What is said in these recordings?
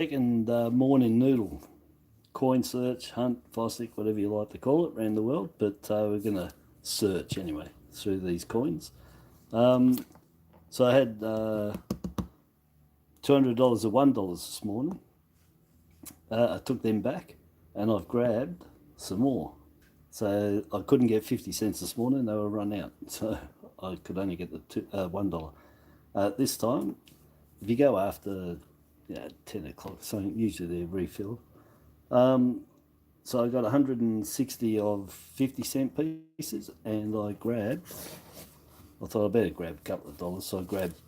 second morning Noodle coin search, hunt, Fossick, whatever you like to call it, around the world. But we're going to search anyway through these coins. So I had $200 of $1 this morning. I took them back and I've grabbed some more. So I couldn't get 50 cents this morning, they were run out. So I could only get the $1. This time, if you go after 10 o'clock, so usually they're refilled. So I got 160 of 50 cent pieces and I thought I better grab a couple of dollars, so I grabbed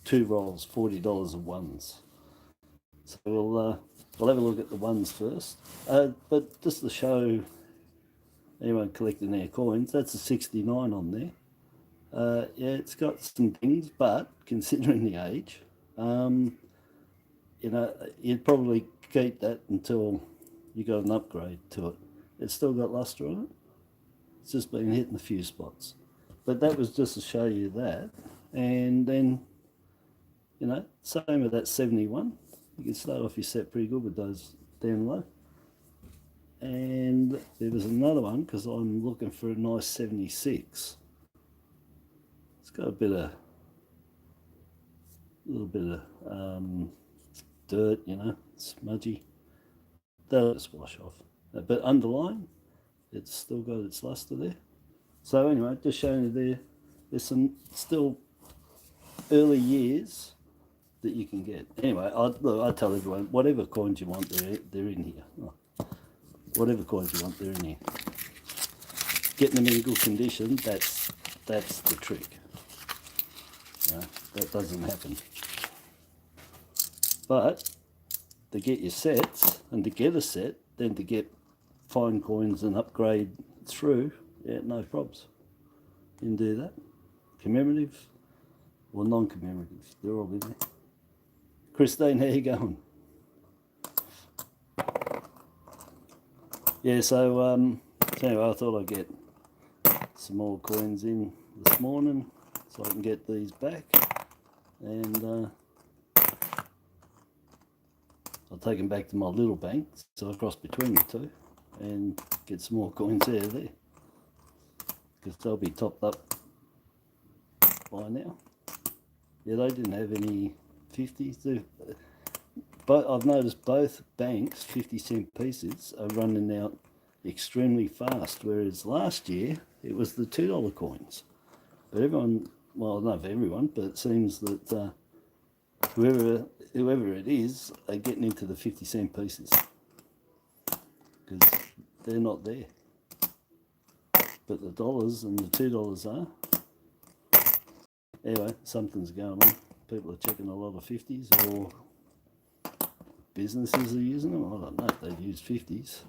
2 rolls, $40 of ones. So we'll have a look at the ones first. But just to show anyone collecting their coins, that's a 69 on there. Yeah, it's got some things, but considering the age, you'd probably keep that until you got an upgrade to it. It's still got luster on it. It's just been hitting a few spots. But that was just to show you that. And then, same with that 71. You can start off your set pretty good with those down low. And there was another one, because I'm looking for a nice 76. It's got a little bit of dirt, smudgy. That'll just wash off. But underlying, it's still got its luster there. So anyway, just showing you there's some still early years that you can get. Anyway, I tell everyone, whatever coins you want, they're in here. Oh, whatever coins you want, they're in here. Getting them in good condition, that's the trick. That doesn't happen. But to get your sets, and to get a set, then to get fine coins and upgrade through, no probs. You can do that. Commemorative or non-commemorative, they're all in there. Christine, how you going? Yeah, so anyway, I thought I'd get some more coins in this morning so I can get these back, and I'll take them back to my little bank, so I cross between the two and get some more coins out of there, because they'll be topped up by now. Yeah, they didn't have any 50s. But I've noticed both banks, 50 cent pieces, are running out extremely fast, whereas last year it was the $2 coins. But everyone, well, not everyone, but it seems that whoever it is are getting into the 50 cent pieces, because they're not there. But the dollars and the $2 are. Anyway, something's going on. People are checking a lot of 50s, or businesses are using them. I don't know if they use 50s.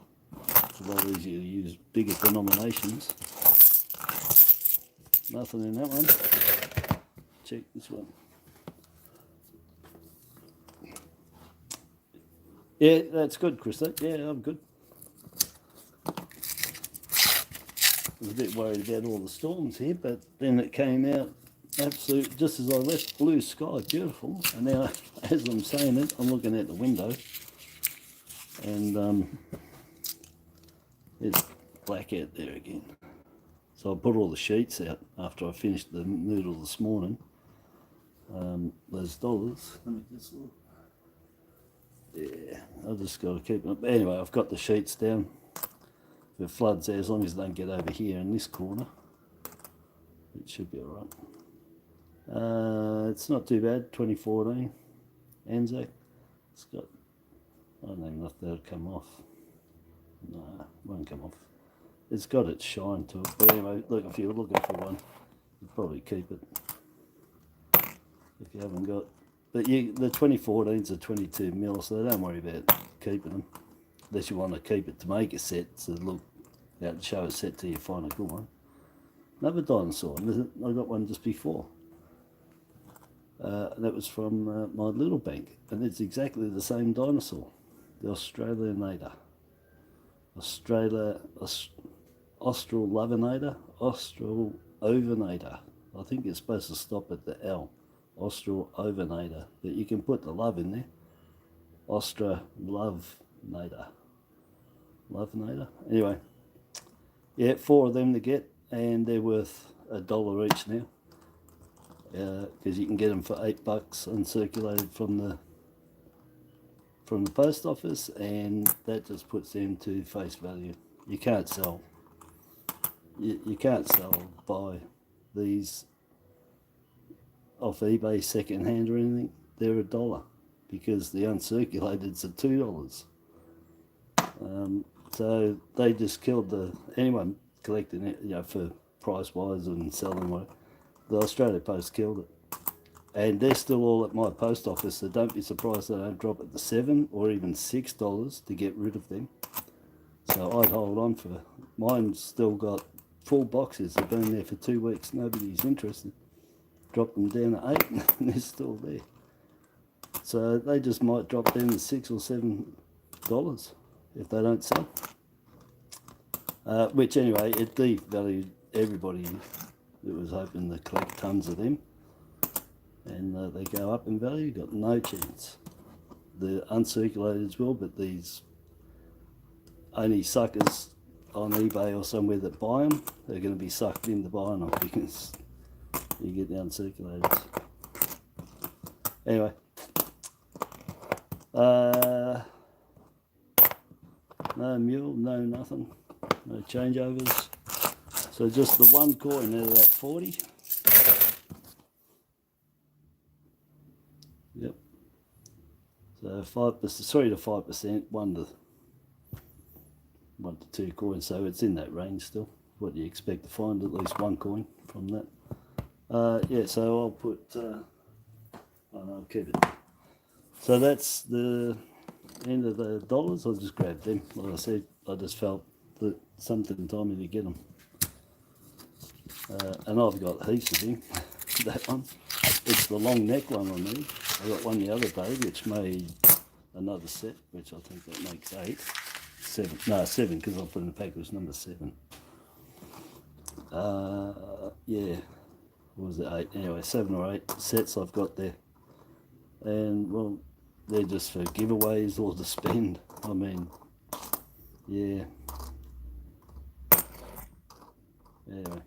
It's a lot easier to use bigger denominations. Nothing in that one. Check this one. Yeah, that's good, Christo. Yeah, I'm good. I was a bit worried about all the storms here, but then it came out absolute, just as I left, blue sky, beautiful. And now, as I'm saying it, I'm looking out the window, and it's black out there again. So I put all the sheets out after I finished the noodle this morning. Those dollars, let me just look. Yeah, I just got to keep them. Anyway, I've got the sheets down. If it floods there, as long as they don't get over here in this corner, it should be all right. It's not too bad. 2014 Anzac. It's got, I don't even know if that'll come off. No, it won't come off. It's got its shine to it. But anyway, look, if you're looking for one, you'd probably keep it if you haven't got. But the 2014s are 22 mil, so don't worry about keeping them, unless you want to keep it to make a set, so look out and show a set till you find a good one. Another dinosaur. I got one just before. That was from my little bank, and it's exactly the same dinosaur, the Australianator. Australorinator, Australovenator. I think it's supposed to stop at the L. Australovenator. But you can put the love in there. Australiacoinnoodlingvideos. Anyway, yeah, 4 of them to get, and they're worth $1 each now, because you can get them for $8 uncirculated from the post office, and that just puts them to face value. You can't sell. You can't buy these off eBay second hand or anything. They're $1 because the uncirculated's at $2. So they just killed anyone collecting it, for price wise and selling whatever. The Australia Post killed it, and they're still all at my post office. So don't be surprised they don't drop it to $7 or even $6 to get rid of them. So I'd hold on for mine's still got full boxes. They've been there for 2 weeks. Nobody's interested. Drop them down to 8 and they're still there. So they just might drop down to $6 or $7 if they don't sell. Which anyway, it devalued everybody that was hoping to collect tons of them. And they go up in value. Got no chance. The uncirculateds will, but these only suckers on eBay or somewhere that buy them, they're going to be sucked into buying them because you get the uncirculated. Anyway, no mule, no nothing, no changeovers. So just the one coin out of that 40. Yep. So 5%, 3 to 5%, 1 to 2 coins. So it's in that range still. What do you expect to find? At least 1 coin from that. Yeah, so I'll put, I'll keep it. So that's the end of the dollars. I'll just grab them. Like I said, I just felt that something told me to get them. And I've got heaps of them. That one. It's the long neck one on me. I got one the other day which made another set, which I think that makes 8. 7. No, 7, because I put in the pack it was number 7. Yeah. What was it, 8? Anyway, 7 or 8 sets I've got there. And, well, they're just for giveaways or to spend. I mean, yeah. Anyway.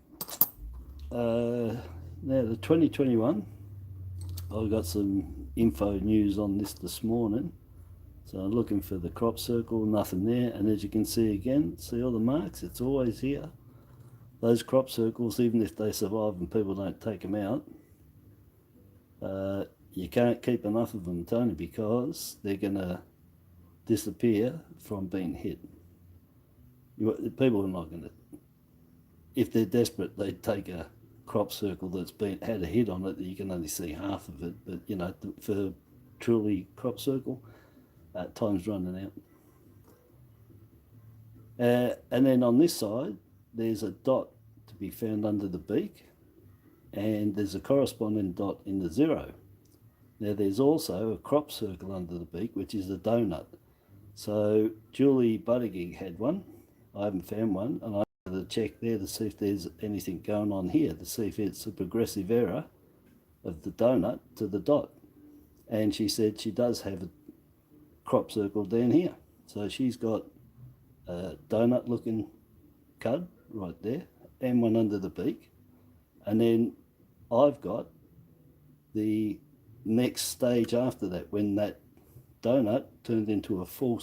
Now, the 2021, I've got some info news on this morning. So I'm looking for the crop circle, nothing there. And as you can see again, see all the marks? It's always here. Those crop circles, even if they survive and people don't take them out, you can't keep enough of them, Tony, because they're going to disappear from being hit. People are not going to, if they're desperate, they take a crop circle that's had a hit on it that you can only see half of it. But, for truly crop circle, time's running out. And then on this side, there's a dot to be found under the beak, and there's a corresponding dot in the 0. Now there's also a crop circle under the beak, which is a donut. So Julie Buttigieg had one. I haven't found one, and I had to check there to see if there's anything going on here, to see if it's a progressive error of the donut to the dot. And she said she does have a crop circle down here. So she's got a donut looking cud right there and one under the beak, and then I've got the next stage after that when that donut turned into a full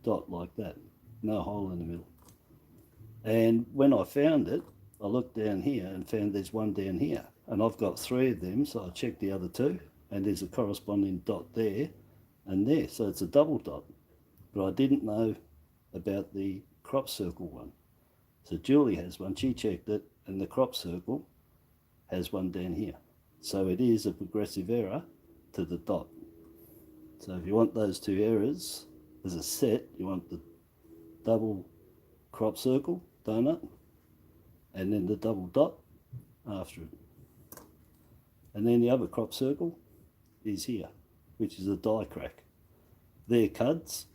dot like that, no hole in the middle. And when I found it, I looked down here and found there's one down here, and I've got 3 of them, so I checked the other 2, and there's a corresponding dot there and there, so it's a double dot. But I didn't know about the crop circle one. So Julie has one, she checked it, and the crop circle has one down here. So it is a progressive error to the dot. So if you want those 2 errors as a set, you want the double crop circle, donut, and then the double dot after it. And then the other crop circle is here, which is a die crack. They're cuds,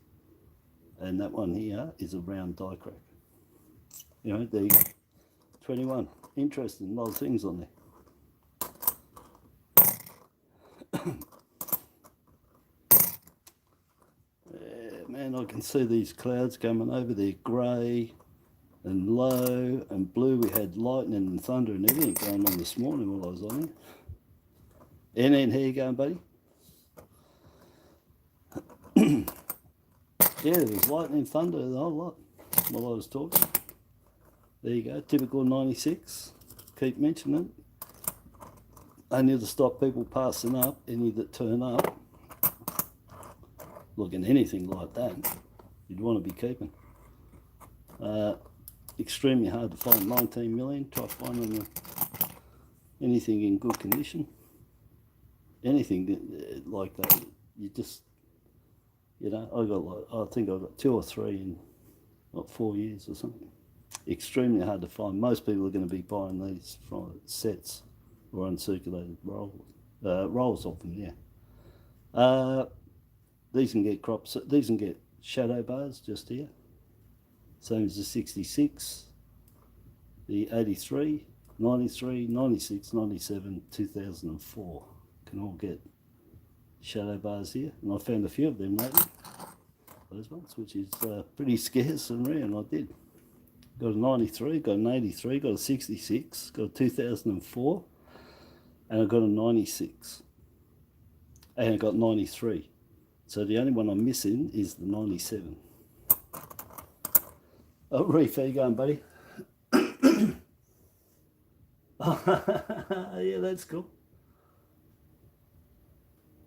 and that one here is a round die crack. There you go. 21. Interesting, a lot of things on there. and I can see these clouds coming over there, grey and low and blue. We had lightning and thunder and everything going on this morning while I was on here. And then, how you going, buddy? Yeah, there was lightning, thunder, the whole lot while I was talking. There you go, typical 96. Keep mentioning it. Only to stop people passing up, any that turn up. Looking anything like that, you'd want to be keeping. Extremely hard to find. 19 million. Try finding anything in good condition. Anything like that, you just, you know, I think I got 2 or 3 in what, 4 years or something. Extremely hard to find. Most people are going to be buying these from sets or uncirculated rolls of them. Yeah. These can get crops. These can get shadow bars just here. Same as the 66, the 83, 93, 96, 97, 2004. Can all get shadow bars here. And I found a few of them lately. Those ones, which is pretty scarce and rare, and I did. Got a 93, got an 83, got a 66, got a 2004, and I got a 96. And I got 93. So the only one I'm missing is the 97. Oh, Reef, how you going, buddy? Yeah, that's cool.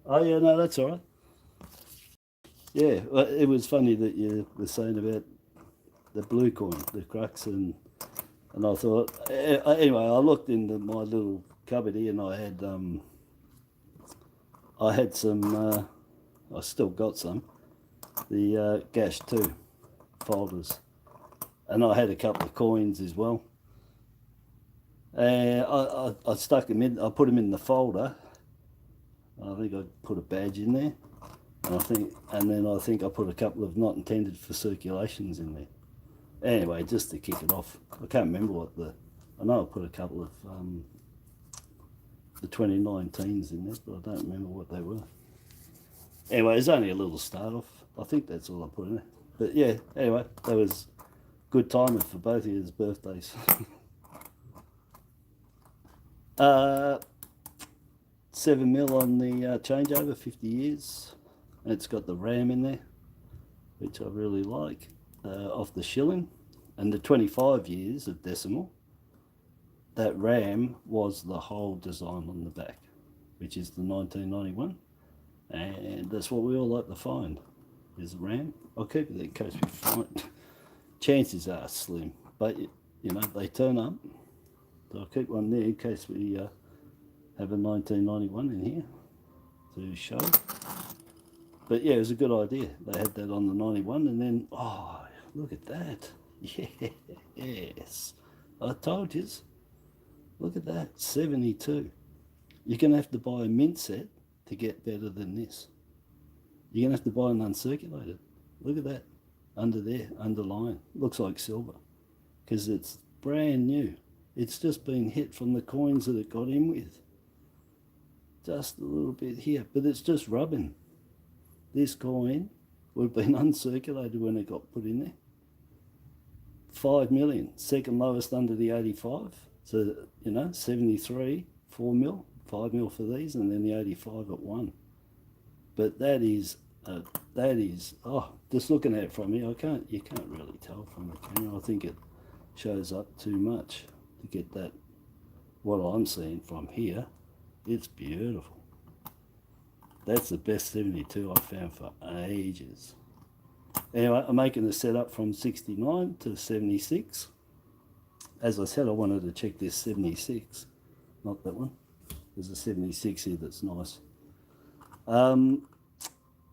Oh, yeah, no, that's all right. Yeah, well, it was funny that you were saying about the blue coin, the crux, and I thought, anyway, I looked into my little cupboard here and I had some, I still got some, the Gash 2 folders, and I had a couple of coins as well. I stuck them in, I put them in the folder. I think I put a badge in there, and then I think I put a couple of not intended for circulations in there. Anyway, just to kick it off, I can't remember I know I put a couple of the 2019s in there, but I don't remember what they were. Anyway, it's only a little start off. I think that's all I put in there. But yeah, anyway, that was good timing for both of your birthdays. 7 mil on the changeover, 50 years. And it's got the RAM in there, which I really like, off the shilling. And the 25 years of decimal, that RAM was the whole design on the back, which is the 1991. And that's what we all like to find, is the RAM. I'll keep it there in case we find. Chances are slim, but you know, they turn up. So I'll keep one there in case we have a 1991 in here to show. But yeah, it was a good idea. They had that on the 91, and then, oh, look at that. Yes, I told you. Look at that, 72. You're going to have to buy a mint set to get better than this. You're going to have to buy an uncirculated. Look at that, under there, underline. Looks like silver, because it's brand new. It's just been hit from the coins that it got in with. Just a little bit here, but it's just rubbing. This coin would have been uncirculated when it got put in there. 5 million, second lowest under the 85. So, you know, 73, 4 mil, 5 mil for these, and then the 85 at 1. But that is, oh, just looking at it from here, you can't really tell from the camera. I think it shows up too much to get that, what I'm seeing from here. It's beautiful. That's the best 72 I've found for ages. Anyway, I'm making the setup from 69 to 76. As I said, I wanted to check this 76, not that one. There's a 76 here that's nice.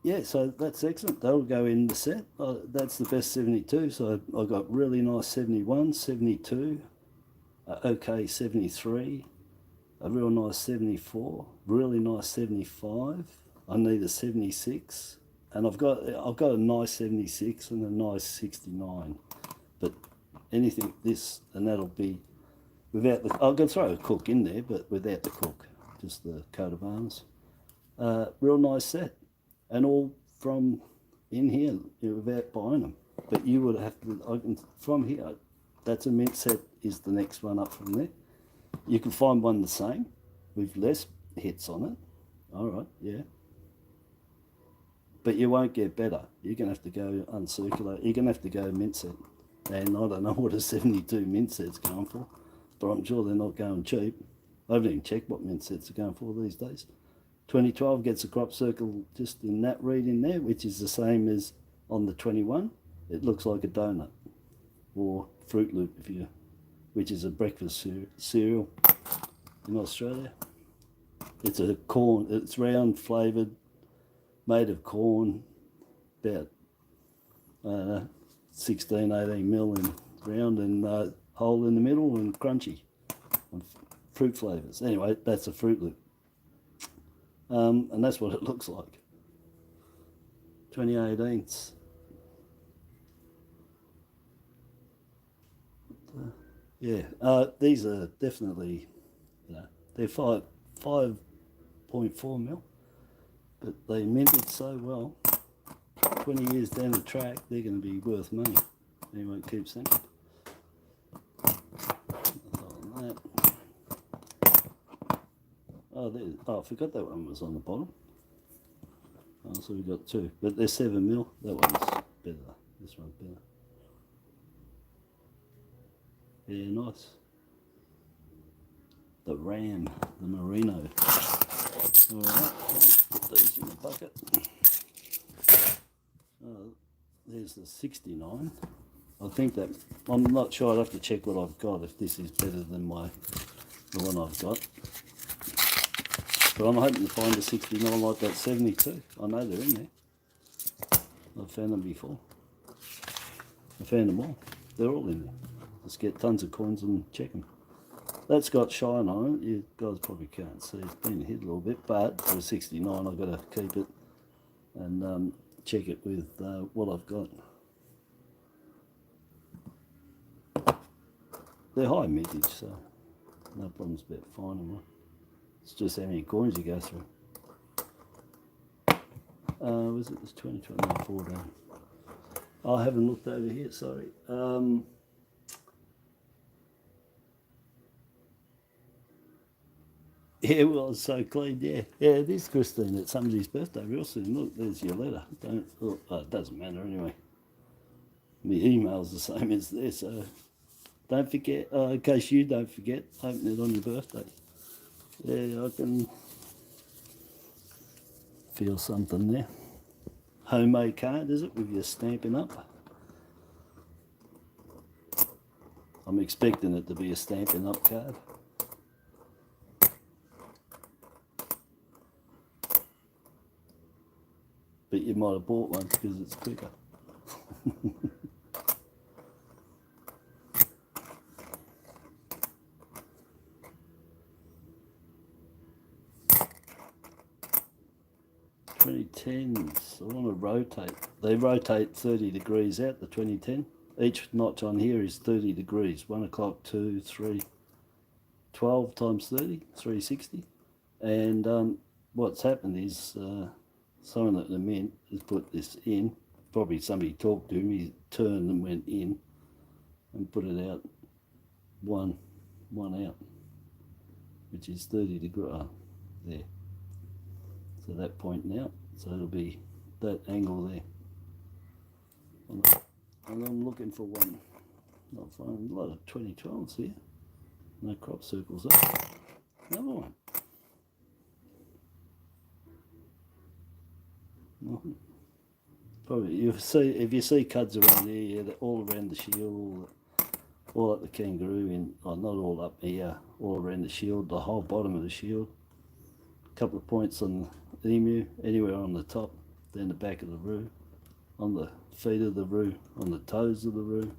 Yeah, so that's excellent. That'll go in the set. That's the best 72. So I got really nice 71, 72, okay 73, a real nice 74, really nice 75. I need a 76, and I've got a nice 76 and a nice 69. But anything this, and that'll be without the, I'm going to throw a cook in there, but without the cook, just the coat of arms. Real nice set, and all from in here without buying them. But you would have to, from here, that's a mint set is the next one up from there. You can find one the same with less hits on it. All right, yeah. But you won't get better. You're going to have to go uncirculate. You're going to have to go mint set. And I don't know what a 72 mint set's going for, but I'm sure they're not going cheap. I haven't even checked what mint sets are going for these days. 2012 gets a crop circle just in that read in there, which is the same as on the 21. It looks like a donut or Fruit Loop, which is a breakfast cereal in Australia. It's a corn. It's round, flavoured, made of corn, about 16, 18 mil in round and hole in the middle and crunchy and fruit flavours. Anyway, that's a Fruit Loop. And that's what it looks like. 2018. Yeah, these are definitely, they're 5.4 mil, but they minted so well. 20 years down the track, they're going to be worth money. Anyone keeps them. Oh, I forgot that one was on the bottom. Oh, so we got two, but they're 7 mil. That one's better. This one's better. Yeah, nice. The Ram, the Merino. All right, put these in the bucket. There's the 69. I think that, I'm not sure, I'd have to check what I've got, if this is better than the one I've got. But I'm hoping to find a 69 like that 72. I know they're in there. I've found them before. I found them all. They're all in there. Let's get tons of coins and check them. That's got shine on it. You guys probably can't see. It's been hit a little bit, but for a 69, I've got to keep it and check it with what I've got. They're high mintage, so no problems about finding one. It's just how many coins you go through. Was it this 2020? No, 14. I haven't looked over here, sorry. Yeah, well, it's so clean, yeah. Yeah, it is, Christine. It's somebody's birthday real soon. Look, there's your letter. It doesn't matter anyway. My email's the same as this, so don't forget, in case you don't forget, open it on your birthday. Yeah, I can feel something there. Homemade card, is it, with your stamping up? I'm expecting it to be a stamping up card. But you might have bought one because it's quicker. $2010s, I want to rotate. They rotate 30 degrees out, the 2010. Each notch on here is 30 degrees. 1 o'clock, 2, 3, 12 times 30, 360. And what's happened is someone at the mint has put this in. Probably somebody talked to him, he turned and went in and put it out, one out, which is 30 degrees, there. So that pointing out, so it'll be that angle there. And I'm looking for one, not finding a lot of 2012s here. No crop circles there. Another one. Nothing. Probably you see, if you see cuds around here, yeah, they're all around the shield, all up the kangaroo, not all up here, all around the shield, the whole bottom of the shield. A couple of points on the emu, anywhere on the top, down the back of the roux, on the feet of the roux, on the toes of the roux.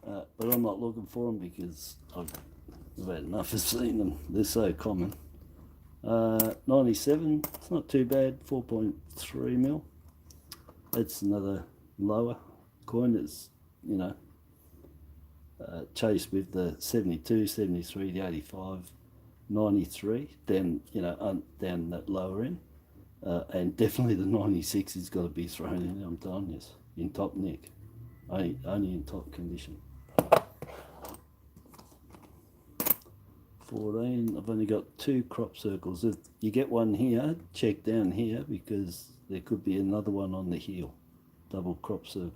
But I'm not looking for them because I've had enough of seeing them. They're so common. 97, it's not too bad, 4.3 mil. That's another lower coin that's, chased with the 72, 73, the 85, 93, down, down that lower end. And definitely the 96 has got to be thrown in, I'm telling you, in top nick. Only in top condition. 14, I've only got 2 crop circles. If you get one here, check down here because there could be another one on the heel. Double crop circle.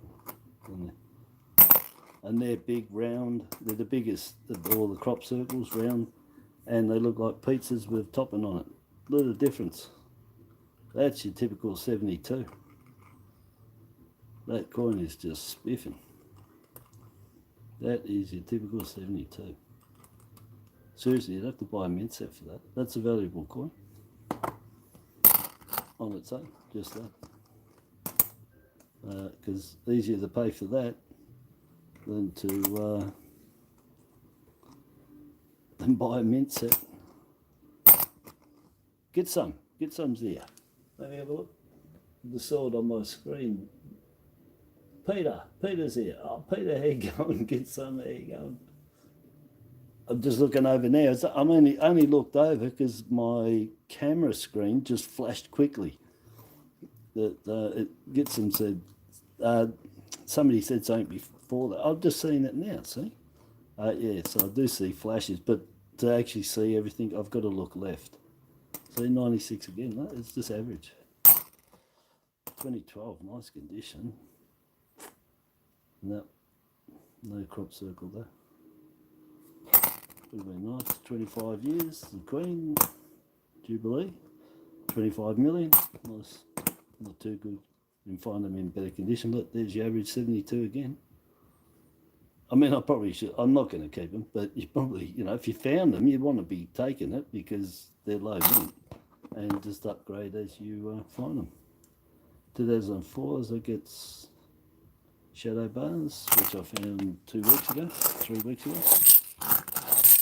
And they're big, round. They're the biggest of all the crop circles, round. And they look like pizzas with topping on it. Look at the difference. That's your typical 72. That coin is just spiffing. That is your typical 72. Seriously, you'd have to buy a mint set for that. That's a valuable coin on its own, just that. Because easier to pay for that than to buy a mint set. Get some's there. Let me have a look. The sword on my screen. Peter's here. Oh, Peter, how you going? Get some. How you going? I'm just looking over now. I'm only looked over because my camera screen just flashed quickly. That Gitson said. Somebody said something before that. I've just seen it now. See? Yeah. So I do see flashes, but to actually see everything, I've got to look left. See, 96 again. No, it's just average. 2012, nice condition. No crop circle there. Would have been nice. 25 years, the Queen, Jubilee, 25 million. Nice, not too good. You can find them in better condition. Look, there's your average 72 again. I mean, I probably should. I'm not going to keep them, but you probably, if you found them, you'd want to be taking it because they're low mint, and just upgrade as you find them. 2004, as it gets shadow bars, which I found 3 weeks ago.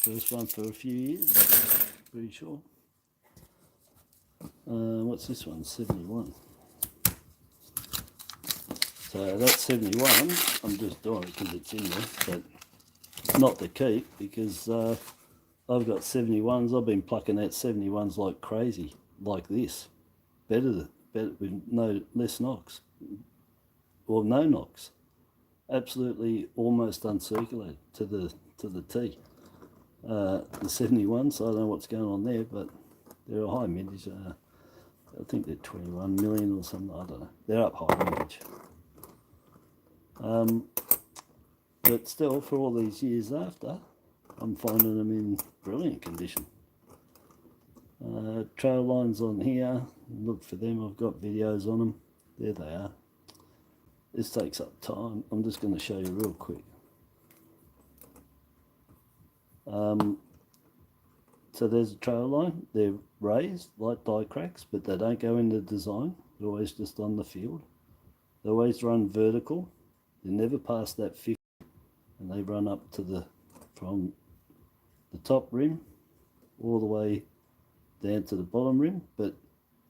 First one for a few years, pretty sure. What's this one? 71. So that's 71. I'm just doing it because it's in there, but not to keep because I've got 71s. I've been plucking out 71s like crazy, like this. Better with less knocks, or no knocks. Absolutely, almost uncirculated to the T. The 71s, I don't know what's going on there, but they're a high mintage. I think they're 21 million or something. I don't know. They're up high mintage. But still, for all these years after, I'm finding them in brilliant condition. Trail lines on here, look for them. I've got videos on them. There they are. This takes up time. I'm just going to show you real quick. So there's a trail line. They're raised like die cracks, but they don't go in the design. They're always just on the field. They always run vertical. They never pass that 50, and they run up to from the top rim all the way down to the bottom rim, but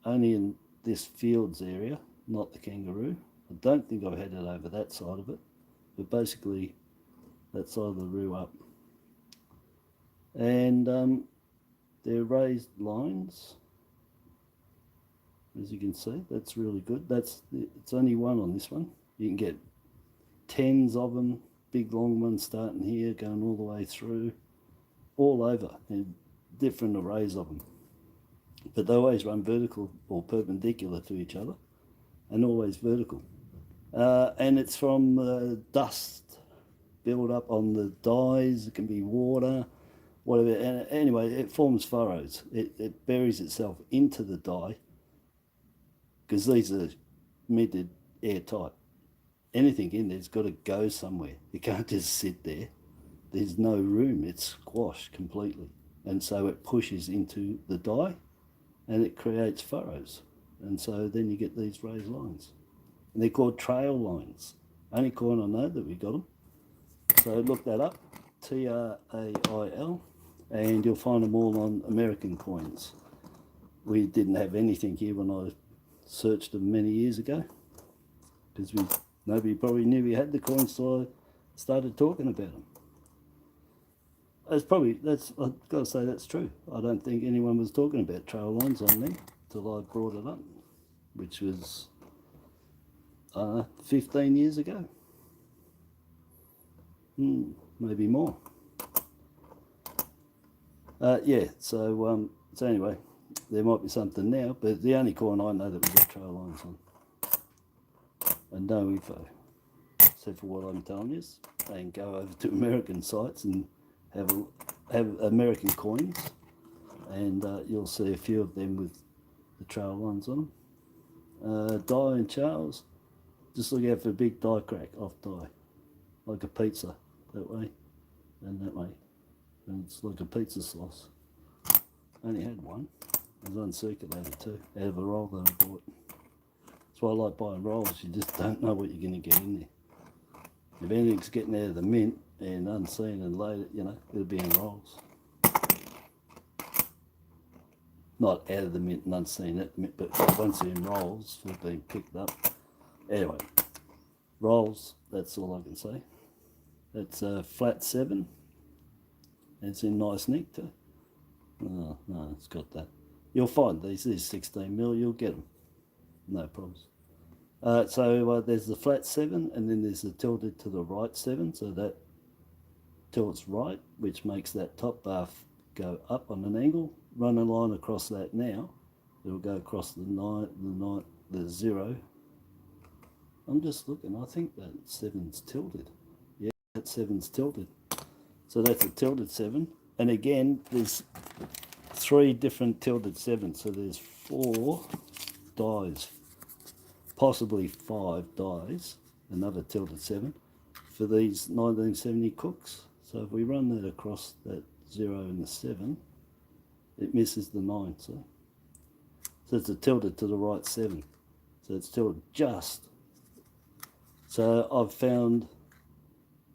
only in this fields area, not the kangaroo. I don't think I've had it over that side of it, but basically that side of the roo up. And they're raised lines, as you can see. That's really good. It's only one on this one. You can get 10s of them, big long ones starting here, going all the way through, all over, and different arrays of them. But they always run vertical or perpendicular to each other, and always vertical. And it's from dust build up on the dies. It can be water, whatever. And anyway, it forms furrows. It buries itself into the die because these are minted airtight. Anything in there's got to go somewhere. It can't just sit there. There's no room. It's squashed completely. And so it pushes into the die and it creates furrows. And so then you get these raised lines. And they're called trail lines. Only coin I know that we got them. So look that up, Trail, and you'll find them all on American coins. We didn't have anything here when I searched them many years ago because nobody probably knew we had the coins, so I started talking about them. I've got to say that's true. I don't think anyone was talking about trail lines on there. till I brought it up, which was 15 years ago. Maybe more. Yeah, so anyway, there might be something now, but the only coin I know that we've got trail lines on. And no info, except for what I'm telling you. And go over to American sites and have American coins, and you'll see a few of them with the trail lines on them. Die and Charles, just look out for a big die crack off die, like a pizza, that way and that way, and it's like a pizza slice. I only had one. It was uncirculated too, out of a roll that I bought. That's why I like buying rolls. You just don't know what you're going to get in there. If anything's getting out of the mint and unseen and later, you know, it'll be in rolls. Not out of the mint and unseen, but once they're in rolls, they're being picked up. Anyway, rolls, that's all I can say. It's a flat 7. It's in nice nick too. Oh, no, it's got that. You'll find these 16mm, you'll get them. No problems. So there's the flat 7, and then there's the tilted to the right 7, so that tilts right, which makes that top bar go up on an angle. Run a line across that now. It'll go across the 0. I'm just looking, I think that 7's tilted. Yeah, that 7's tilted. So that's a tilted 7. And again, there's 3 different tilted 7s, so there's 4 dies. Possibly 5 dies, another tilted 7 for these 1970 cooks. So if we run that across that 0 and the 7, it misses the 9. So it's a tilted to the right 7. So it's tilted just. So I've found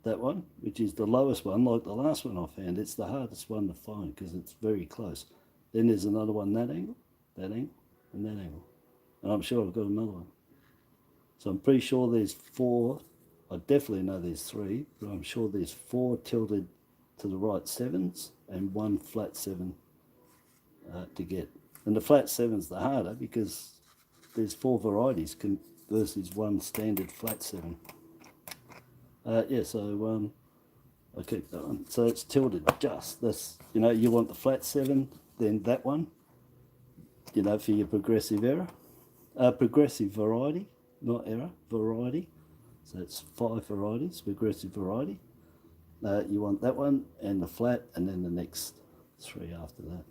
that one, which is the lowest one, like the last one I found. It's the hardest one to find because it's very close. Then there's another one that angle, and that angle. And I'm sure I've got another one. So I'm pretty sure there's 4, I definitely know there's 3, but I'm sure there's 4 tilted to the right 7s and 1 flat 7 to get. And the flat 7's the harder because there's 4 varieties versus 1 standard flat 7. Yeah, so I keep that one. So it's tilted just. That's, you know, you want the flat 7, then that one, you know, for your progressive error. Progressive variety. Not error, variety. So it's 5 varieties, progressive variety. You want that one and the flat, and then the next 3 after that.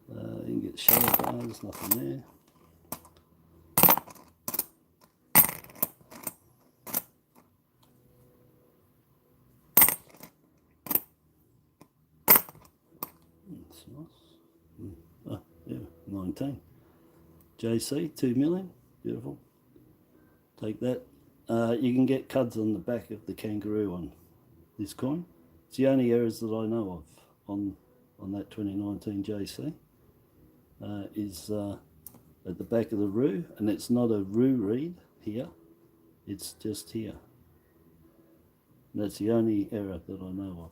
You can get shallow bars, nothing there. That's nice. Oh, yeah, 19. JC, 2 million. Beautiful. Take that. You can get cuds on the back of the kangaroo on this coin. It's the only errors that I know of on that 2019 JC. Is at the back of the roo, and it's not a roo read here. It's just here. And that's the only error that I know of.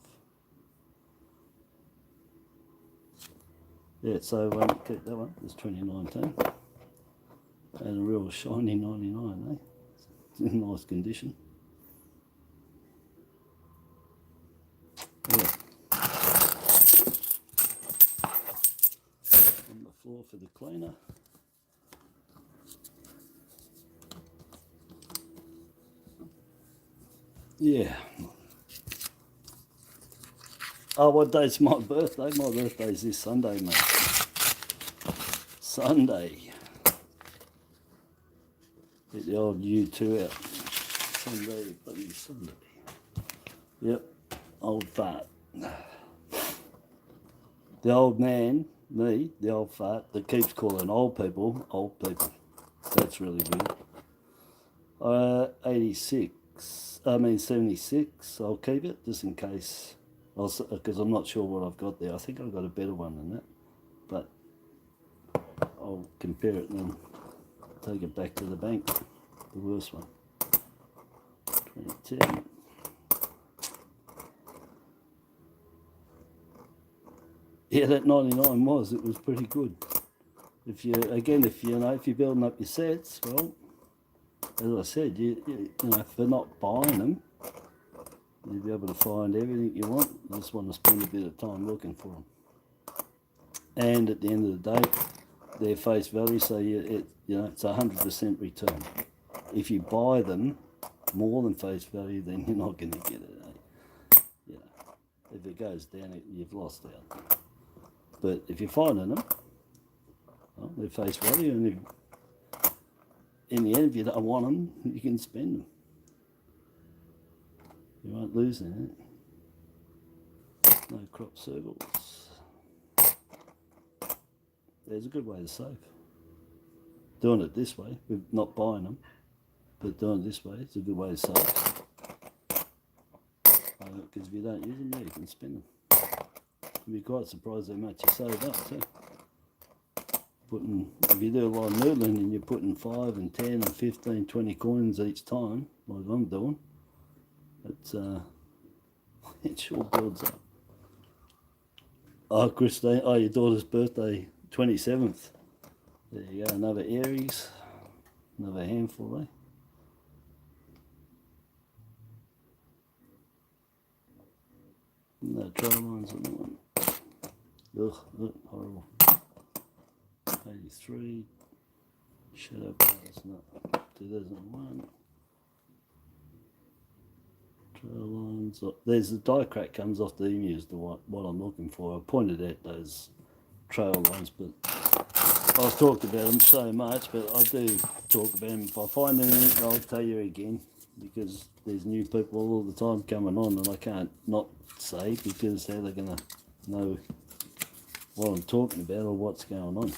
Yeah, so keep that one. It's 2019. And a real shiny 99, eh? It's in nice condition. Yeah. On the floor for the cleaner. Yeah. Oh, what day's my birthday? My birthday's this Sunday, mate. Sunday. Get the old U2 out. Sunday, bloody Sunday. Yep, old fart. The old man, me, the old fart, that keeps calling old people, old people. That's really weird. 76. I'll keep it just in case, because I'm not sure what I've got there. I think I've got a better one than that, but I'll compare it and then take it back to the bank. The worst one. 2010. Yeah, that 99 it was pretty good. if you if you're building up your sets, well, as I said, you know, for not buying them, you'll be able to find everything you want. You just want to spend a bit of time looking for them. And at the end of the day, their face value, so you know, it's 100% return. If you buy them more than face value, then you're not going to get it. You know, if it goes down, you've lost out. But if you're finding them, well, they're face value, and in the end, if you don't want them, you can spend them. You won't lose in it. No crop circles. There's a good way to save. Doing it this way, with not buying them, but doing it this way, it's a good way to save. Because if you don't use them, yeah, you can spend them. You'll be quite surprised how much you save up too. If you do a lot of noodling and you're putting 5 and 10 and 15, 20 coins each time, like I'm doing, it sure builds up. Oh, Christine, your daughter's birthday, 27th. There you go, another Aries, another handful, eh? No trail lines on that one. Ugh, horrible. 83. Shadow powers, no. 2001. Trail lines. There's the die crack comes off the emus, what I'm looking for. I pointed out those trail lines, but I've talked about them so much, but I do talk about them. If I find anything, I'll tell you again, because there's new people all the time coming on, and I can't not say, because how they're going to know what I'm talking about or what's going on.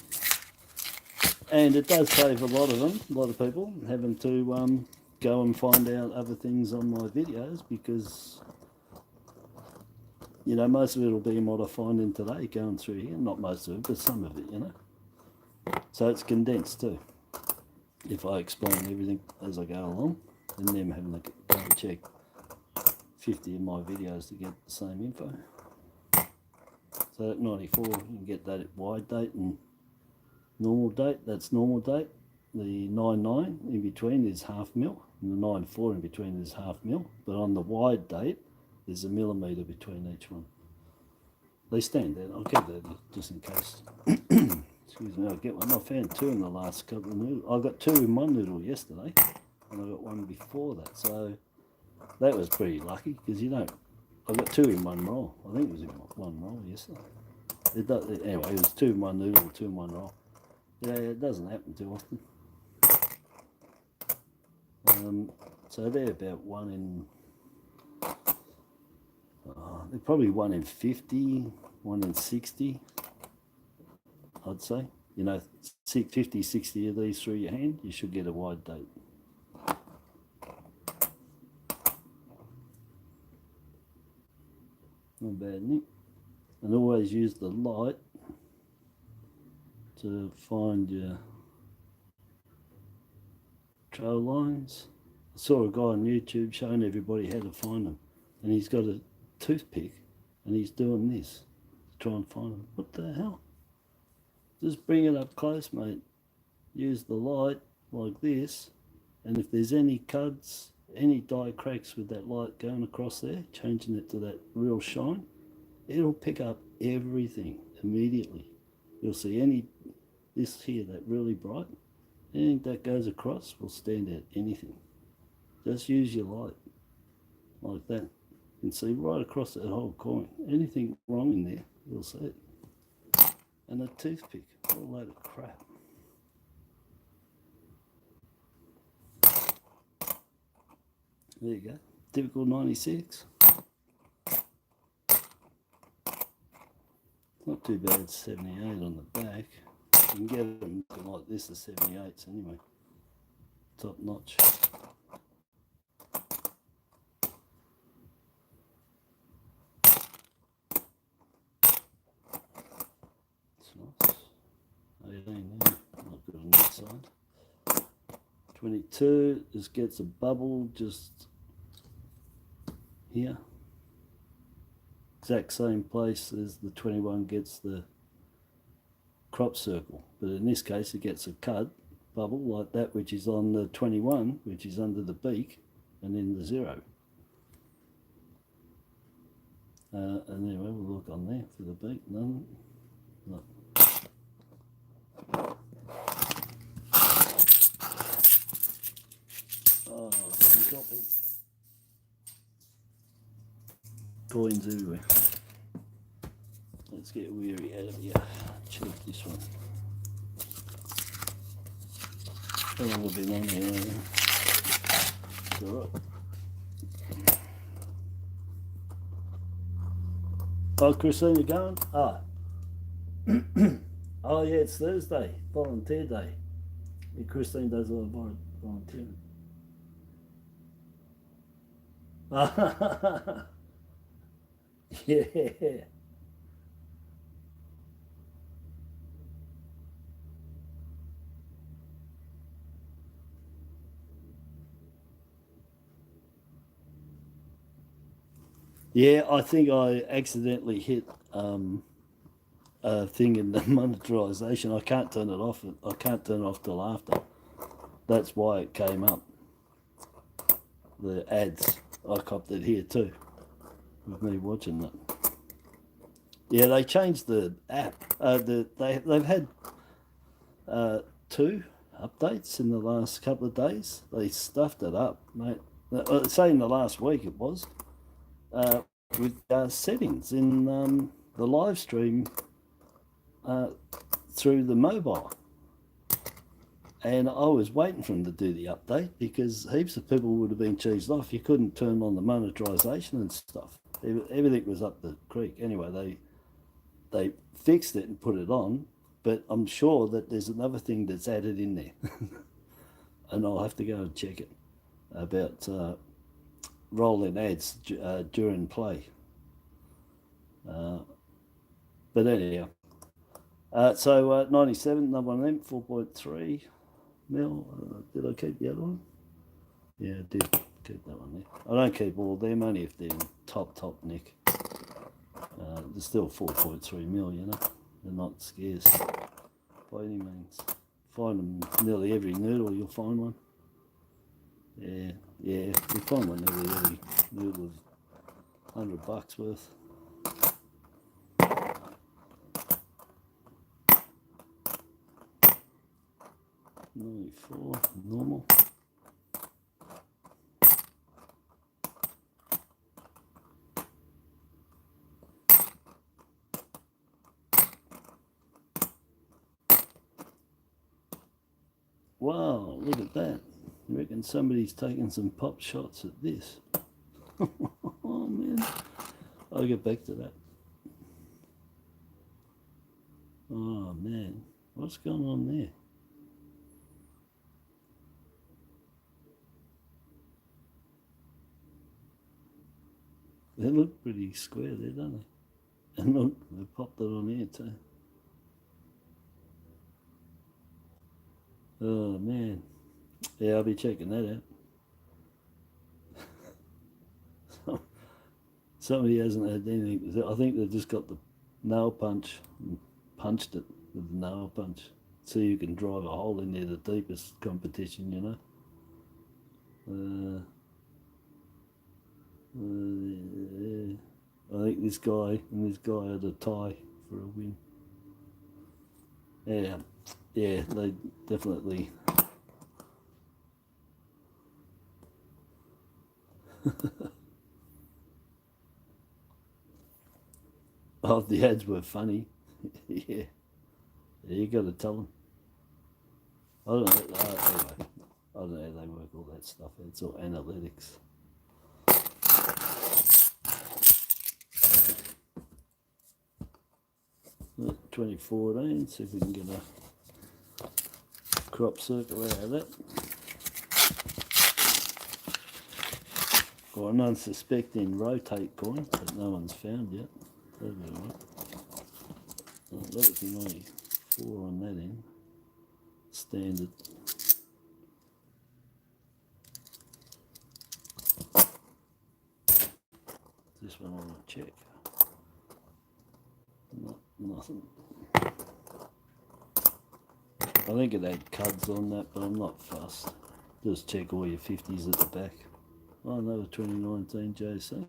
And it does save a lot of people, having to go and find out other things on my videos, because, you know, most of it will be what I find in today going through here. Not most of it, but some of it, you know. So it's condensed too. If I explain everything as I go along, and them having to go and check 50 of my videos to get the same info. So at 94, you can get that at wide date and normal date. That's normal date. The 99 in between is half mil, and the 94 in between is half mil. But on the wide date, there's a millimetre between each one. They stand out. I'll get that just in case. Excuse me, I'll get one. I found 2 in the last couple of noodles. I got 2 in one noodle yesterday, and I got one before that. So that was pretty lucky, because you don't. I got 2 in one roll. I think it was in one roll yesterday. Anyway, it was 2 in one noodle, 2 in one roll. Yeah, it doesn't happen too often. So they're about 1 in. They're probably 1 in 50, 1 in 60. I'd say. You know, 50, 60 of these through your hand, you should get a wide date. Not bad, isn't it? And always use the light to find your trail lines. I saw a guy on YouTube showing everybody how to find them, and he's got a toothpick and he's doing this to try and find them. What the hell? Just bring it up close, mate. Use the light like this, and if there's any cuds, any die cracks with that light going across there, changing it to that real shine, it'll pick up everything immediately. You'll see this here, that really bright, anything that goes across will stand out anything. Just use your light like that. You can see right across that whole coin. Anything wrong in there, you'll see it. And a toothpick, what a load of crap. There you go, typical 96. Not too bad, 78 on the back. You can get them like this, the 78s anyway. Top notch. It's nice. 18 there, not good on that side. 22, just gets a bubble just here. Exact same place as the 21 gets the crop circle. But in this case, it gets a cut bubble like that, which is on the 21, which is under the beak, and then the 0. And then we'll look on there for the beak. None. No. Oh, I'm dropping coins everywhere. Let's get weary out of here. Check this one. A little bit on here. It's alright. Oh, Christina going? Ah. Oh, yeah, it's Thursday, volunteer day. And Christine does a lot of volunteering. Yeah. Yeah, I think I accidentally hit a thing in the monetization. I can't turn it off. I can't turn it off till after. That's why it came up. The ads. I copped it here too, with me watching that. Yeah, they changed the app. They've had 2 updates in the last couple of days. They stuffed it up, mate. Say in the last week it was. With settings in the live stream through the mobile. And I was waiting for them to do the update because heaps of people would have been cheesed off. You couldn't turn on the monetization and stuff. Everything was up the creek. Anyway, they fixed it and put it on, but I'm sure that there's another thing that's added in there. And I'll have to go and check it about rolling ads during play. But anyhow, so 97, number one of them, 4.3 mil. Did I keep the other one? Yeah, I did keep that one there. I don't keep all of them, only if they're in top nick. They're still 4.3 mil, you know. They're not scarce by any means. Find them nearly every noodle, you'll find one. Yeah, you find one every noodle of $100 worth. $94 normal. Wow, look at that. You reckon somebody's taking some pop shots at this? Oh man, I'll get back to that. Oh man, what's going on there? They look pretty square there, don't they? And look, they popped it on here too. Oh man, yeah, I'll be checking that out. Somebody hasn't had anything. I think they've just got the nail punch and punched it with the nail punch, so you can drive a hole in there. The deepest competition, you know. I think this guy and this guy had a tie for a win. Yeah, they definitely. Oh, the ads were funny. Yeah, you got to tell them. I don't know. Anyway, I don't know how they work all that stuff. It's all analytics. Look, 2014. See if we can get a crop circle out of that. Got an unsuspecting rotate coin that no one's found yet. That'd be alright. That was the 94 on that end. Standard. This one I want to check. Nothing. I think it had cuds on that, but I'm not fussed. Just check all your 50s at the back. Oh, that was 2019 JC.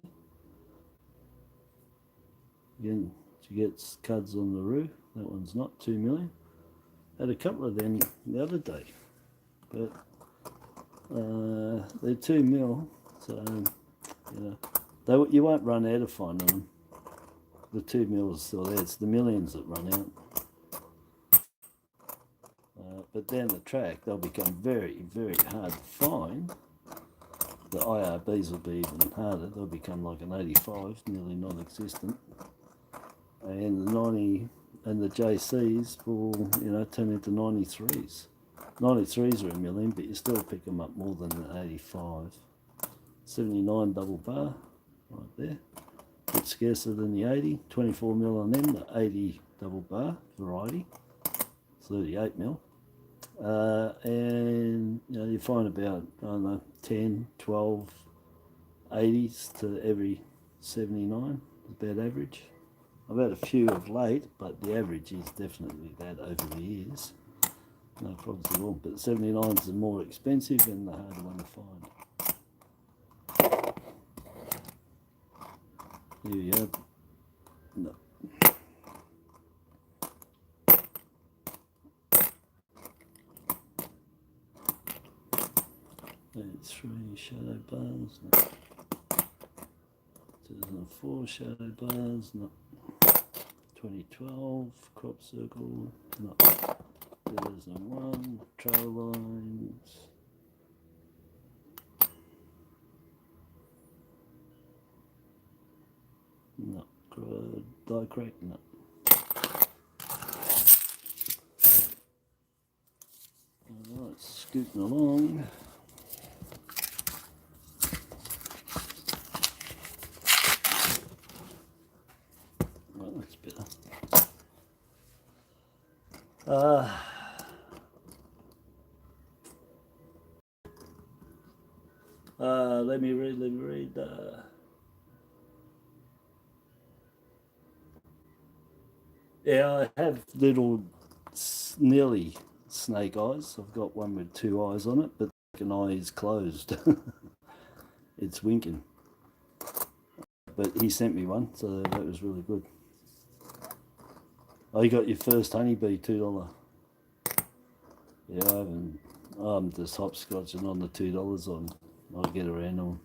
Again, she gets cuds on the roof. That one's not 2 million. Had a couple of them the other day, but they're 2 mil, so you know you won't run out of finding them. The 2 mil is still there. It's the millions that run out. But down the track, they'll become very, very hard to find. The IRBs will be even harder. They'll become like an 85, nearly non-existent. And the 90 and the JCs will, turn into 93s. 93s are a million, but you still pick them up more than the 85. 79 double bar, right there. A bit scarcer than the 80. 24 mil on them. The 80 double bar variety. 38 mil. And you find about, I don't know, 10, 12, 80s to every 79, about average. I've had a few of late, but the average is definitely that over the years. No problems at all, but 79s are more expensive and the harder one to find. Here we go. No. 3 shadow bars, no. 2004 shadow bars, no. 2012 crop circle, no. 2001 trail lines, no. Die crack, no. Alright, scooting along. That's better. Let me read. Yeah, I have little, nearly snake eyes. I've got one with 2 eyes on it, but the second eye is closed. It's winking. But he sent me one, so that was really good. Oh, you got your first honeybee, $2. Yeah, I'm just hopscotching on the $2 I'll get around on.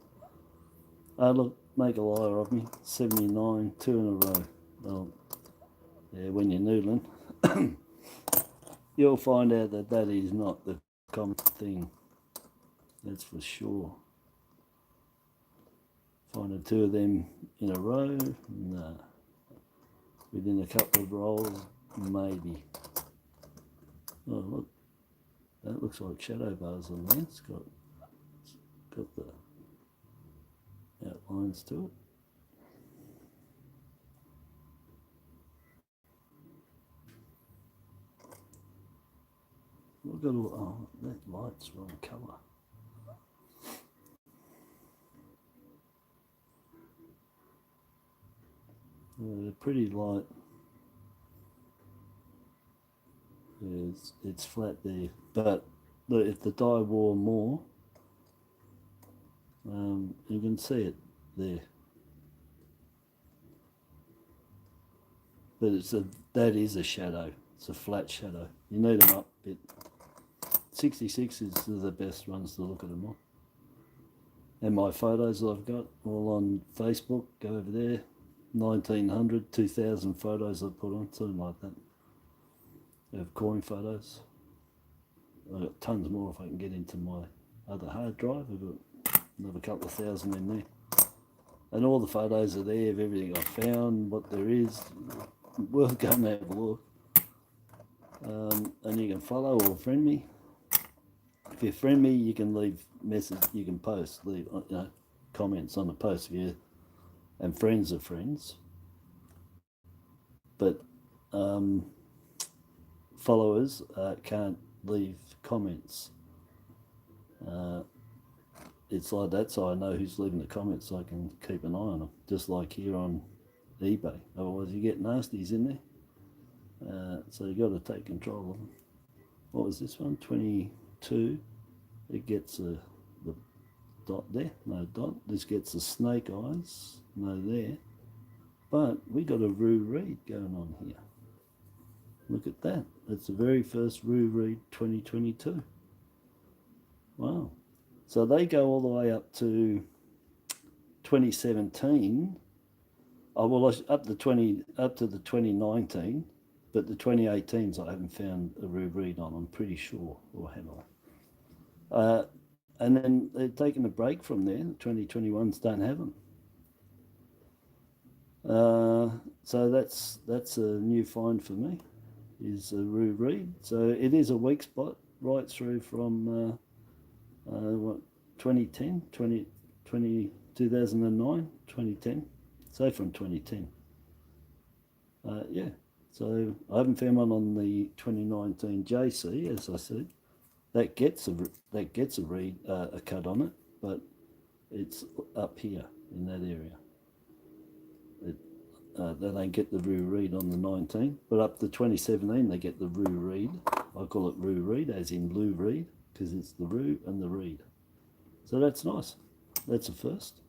Look, make a liar of me. 79, 2 in a row. Well, yeah, when you're noodling, you'll find out that that is not the common thing. That's for sure. Finding 2 of them in a row, nah. Within a couple of rolls, maybe. Oh, look, that looks like shadow bars on there. It's got the outlines to it. Look at all, oh, that light's wrong colour. They're pretty light. Yeah, it's flat there, but look, if the dye wore more, you can see it there. But that is a shadow. It's a flat shadow. You need them up a bit. 66 is the best ones to look at them on. And my photos I've got all on Facebook. Go over there. 1900, 2000 photos I put on, something like that. I have coin photos. I've got tons more if I can get into my other hard drive. I've got another couple of thousand in there. And all the photos are there of everything I've found, what there is. Well, go and have a look. And you can follow or friend me. If you friend me, you can leave message, you can post, leave comments on the post if you, and friends of friends. But followers can't leave comments. It's like that, so I know who's leaving the comments, so I can keep an eye on them, just like here on eBay. Otherwise you get nasties in there. So you got to take control of them. what was this one? 22. It gets the dot there, no dot. This gets the snake eyes, no there. But we got a Roo Reed going on here. Look at that. That's the very first Roo Reed 2022. Wow. So they go all the way up to 2017. Oh well, up to the 2019, but the 2018s I haven't found a Roo Reed on. I'm pretty sure, or have I? And then they're taking a break from there. The 2021s don't have them. So that's a new find for me, is a Roo Reed. So it is a weak spot right through from what, 2010, 2009, 2010. So from 2010. Yeah. So I haven't found one on the 2019 JC, as I said. That gets a reed, a cut on it, but it's up here in that area. They don't get the Roo Reed on the 19, but up to 2017 they get the Roo Reed. I call it Roo Reed, as in Lou Reed, because it's the Roo and the Reed. So that's nice. That's a first.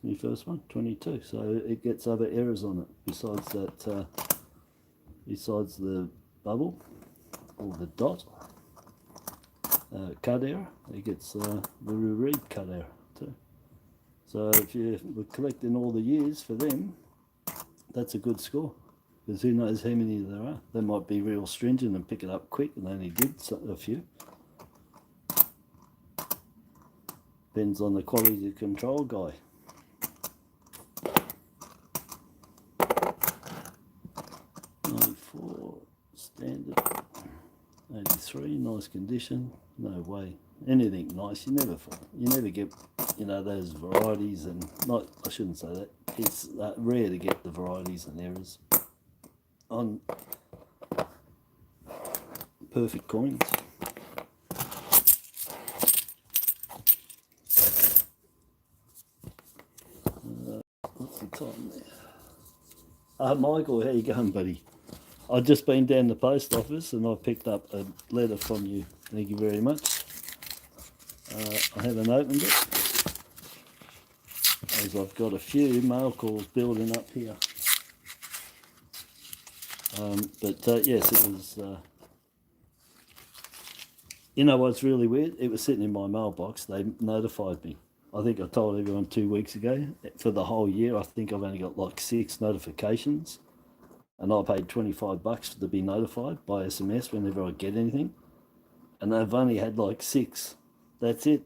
New first one, 22. So it gets other errors on it besides that. Besides the bubble or the dot cut error, it gets the Roo Reed cut error too. So if you were collecting all the years for them, that's a good score, because who knows how many there are. They might be real stringent and pick it up quick, and they only did a few. Depends on the quality control guy. Standard. 83, nice condition. No way. Anything nice, you never get, those varieties, and not, I shouldn't say that. It's rare to get the varieties and errors on perfect coins. What's the time there? Michael, how you going, buddy? I've just been down the post office and I picked up a letter from you. Thank you very much. I haven't opened it, as I've got a few mail calls building up here. Yes, it was, you know what's really weird? It was sitting in my mailbox. They notified me. I think I told everyone 2 weeks ago. For the whole year, I think I've only got like 6 notifications. And I paid $25 to be notified by SMS whenever I get anything. And they've only had like 6. That's it.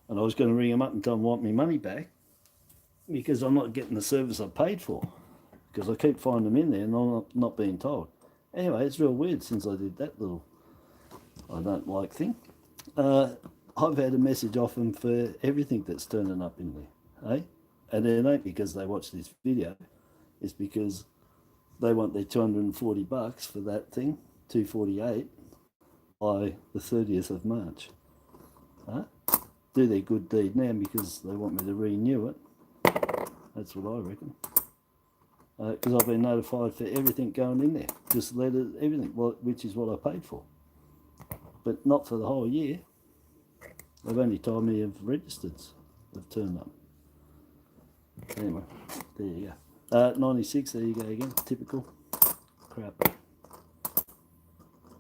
And I was going to ring them up and tell them I want my money back, because I'm not getting the service I paid for. Because I keep finding them in there and I'm not being told. Anyway, it's real weird since I did that little I don't like thing. I've had a message off them for everything that's turning up in there. Eh? And it ain't because they watch this video. It's because they want their $240 for that thing, $248, by the 30th of March. Do their good deed now because they want me to renew it. That's what I reckon. Because I've been notified for everything going in there, just letters, everything, which is what I paid for. But not for the whole year. They've only told me of registered, have turned up. Anyway, there you go. 96, there you go again, typical crap.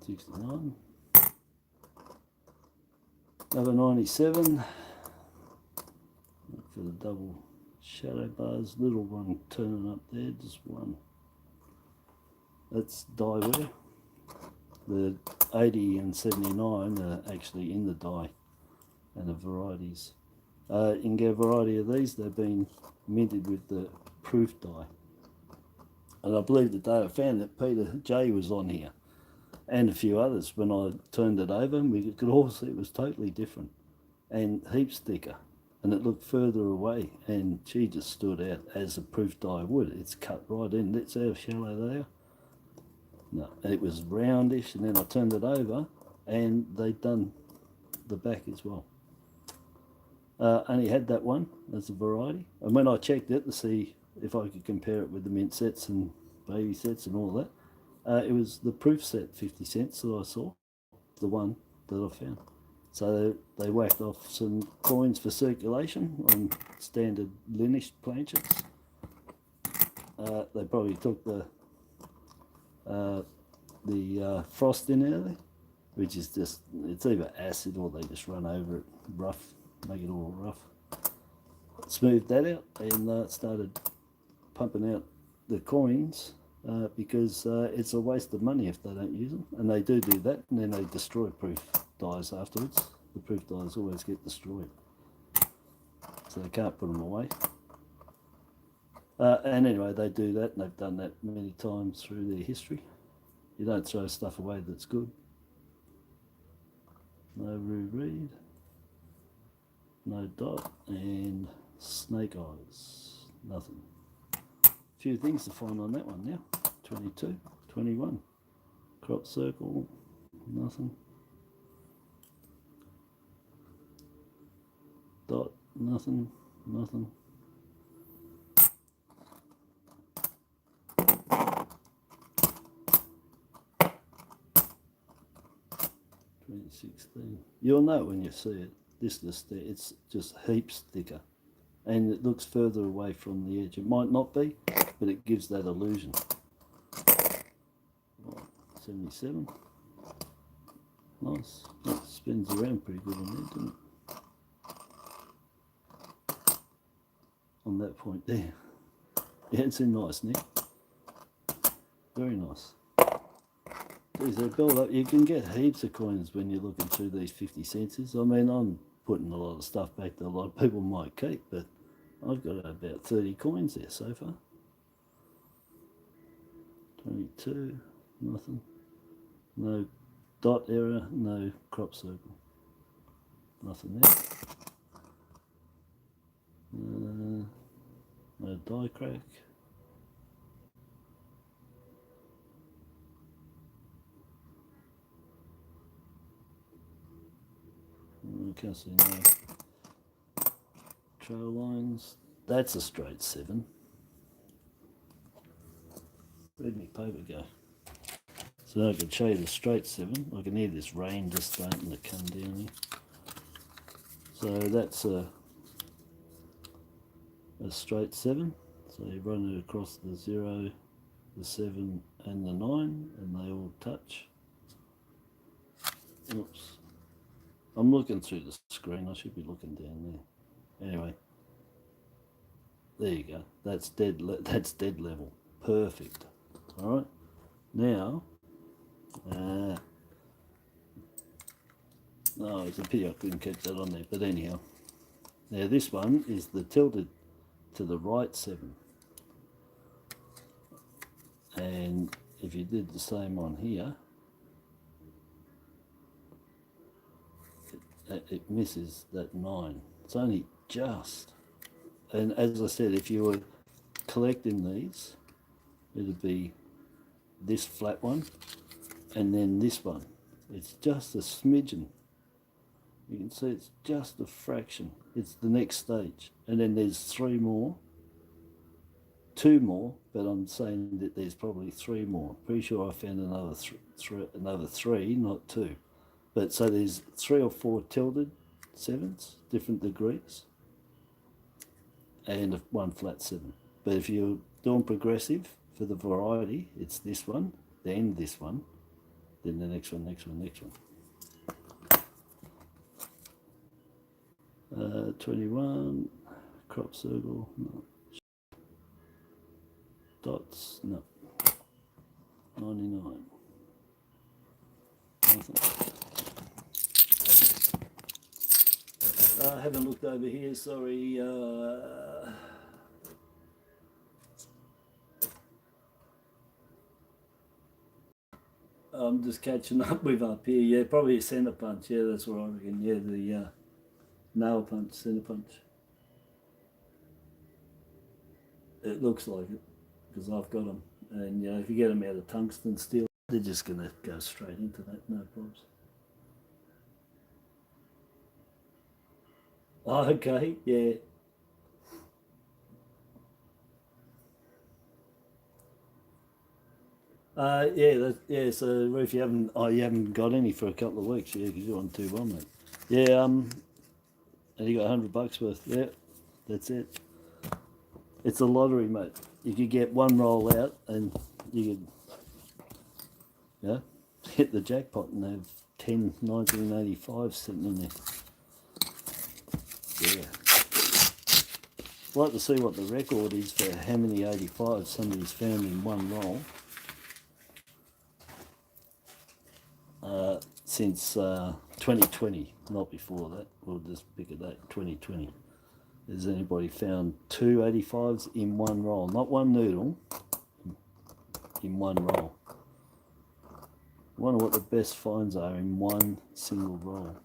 69, another 97 for the double shadow bars, little one turning up there, just one. That's die wear. The 80 and 79 are actually in the die, and the varieties. You can get a variety of these. They've been minted with the proof die. And I believe the day I found that Peter J was on here, and a few others. When I turned it over, we could all see it was totally different and heaps thicker, and it looked further away, and she just stood out as a proof die would. It's cut right in. That's how shallow they are. No, it was roundish, and then I turned it over and they'd done the back as well. Only had that one as a variety, and when I checked it to see if I could compare it with the mint sets and baby sets and all that, It was the proof set 50 cents that I saw, the one that I found. So they whacked off some coins for circulation on standard lineage planchets. They probably took the frosting out of it, which is just, it's either acid or they just run over it rough, make it all rough. Smoothed that out and started pumping out the coins because it's a waste of money if they don't use them. And they do that, and then they destroy proof dies afterwards. The proof dies always get destroyed, so they can't put them away. And anyway, they do that, and they've done that many times through their history. You don't throw stuff away that's good. No Roo Reed, no dot, and snake eyes, nothing. A few things to find on that one now. 22, 21, crop circle, nothing. Dot, nothing, nothing. You'll know when you see it. This list there, it's just heaps thicker, and it looks further away from the edge. It might not be, but it gives that illusion. 77. Nice. It spins around pretty good on there, doesn't it? On that point there. Yeah, it's a nice nick. Very nice. Geez, they build up. You can get heaps of coins when you're looking through these 50 centers. I mean, I'm putting a lot of stuff back that a lot of people might keep, but I've got about 30 coins there so far. 22, nothing. No dot error, no crop circle. Nothing there. No die crack. I can't see no trail lines. That's a straight 7. Where'd my paper go? So I can show you the straight 7. I can hear this rain just starting to come down here. So that's a straight 7. So you run it across the 0, the 7 and the 9, and they all touch. Oops. I'm looking through the screen. I should be looking down there. Anyway, there you go. That's dead. That's dead level. Perfect. All right. Now, oh, it's a pity I couldn't keep that on there. But anyhow, now this one is the tilted to the right 7, and if you did the same on here, it misses that 9. It's only just. And as I said, if you were collecting these, it'd be this flat one and then this one. It's just a smidgen. You can see it's just a fraction. It's the next stage. And then there's 3 more. 2 more, but I'm saying that there's probably 3 more. Pretty sure I found another 3, not 2. But so there's 3 or 4 tilted 7s, different degrees, and 1 flat 7. But if you're doing progressive for the variety, it's this one, then this one, then the next one, next one, next one. 21, crop circle, no. Dots, no. 99, nothing. I haven't looked over here, sorry. I'm just catching up with up here. Yeah, probably a centre punch. Yeah, that's what I reckon. Yeah, the nail punch, centre punch. It looks like it because I've got them. And you know, if you get them out of tungsten steel, they're just going to go straight into that, no problems. Oh, okay, yeah. Yeah. So Ruth, you haven't got any for a couple of weeks, yeah, because you're on 2-1, mate. Yeah. And you got $100 worth. Yeah, that's it. It's a lottery, mate. You could get one roll out, and you could, yeah, hit the jackpot and have 10 1985 sitting in there. Yeah. I'd like to see what the record is for how many 85s somebody's found in one roll. Since 2020, not before that. We'll just pick a date, 2020. Has anybody found 2 85s in one roll? Not one noodle, in one roll. I wonder what the best finds are in one single roll.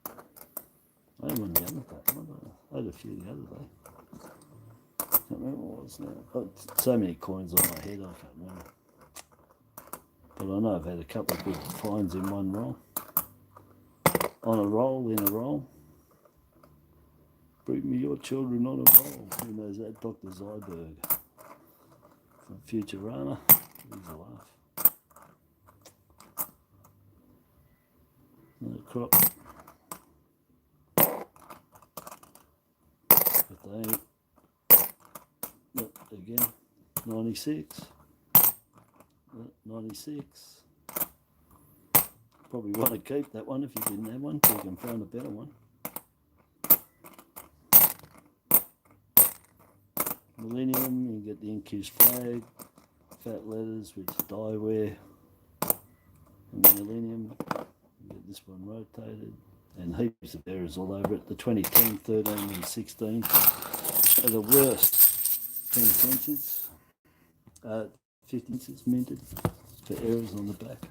I had one the other day. I had a few the other day. Can't remember what it was now. Got so many coins on my head, I can't remember. But I know I've had a couple of good finds in one roll. On a roll, in a roll. Bring me your children on a roll. Who knows that? Dr. Zyberg from Futurama. He's a laugh. No crop. But they, yep, again, 96. 96. Probably want to keep that one if you didn't have one, so you can find a better one. Millennium, you get the incused flag, fat letters, which die wear, and the Millennium, you get this one rotated, and heaps of errors all over it. The 2010, 13 and 16 are the worst 10 cents, 15 cents minted for errors on the back.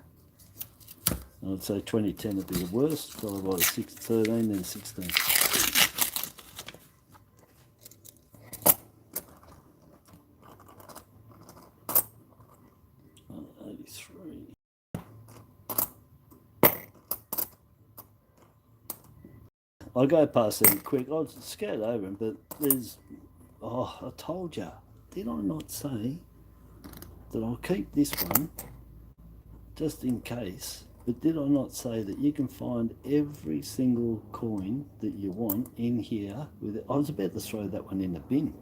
And I'd say 2010 would be the worst, followed by 13 then 16. 83. I'll go past them quick. I'll scout over them, but there's, I told you, did I not say that I'll keep this one just in case? But did I not say that you can find every single coin that you want in here with it? I was about to throw that one in the bin.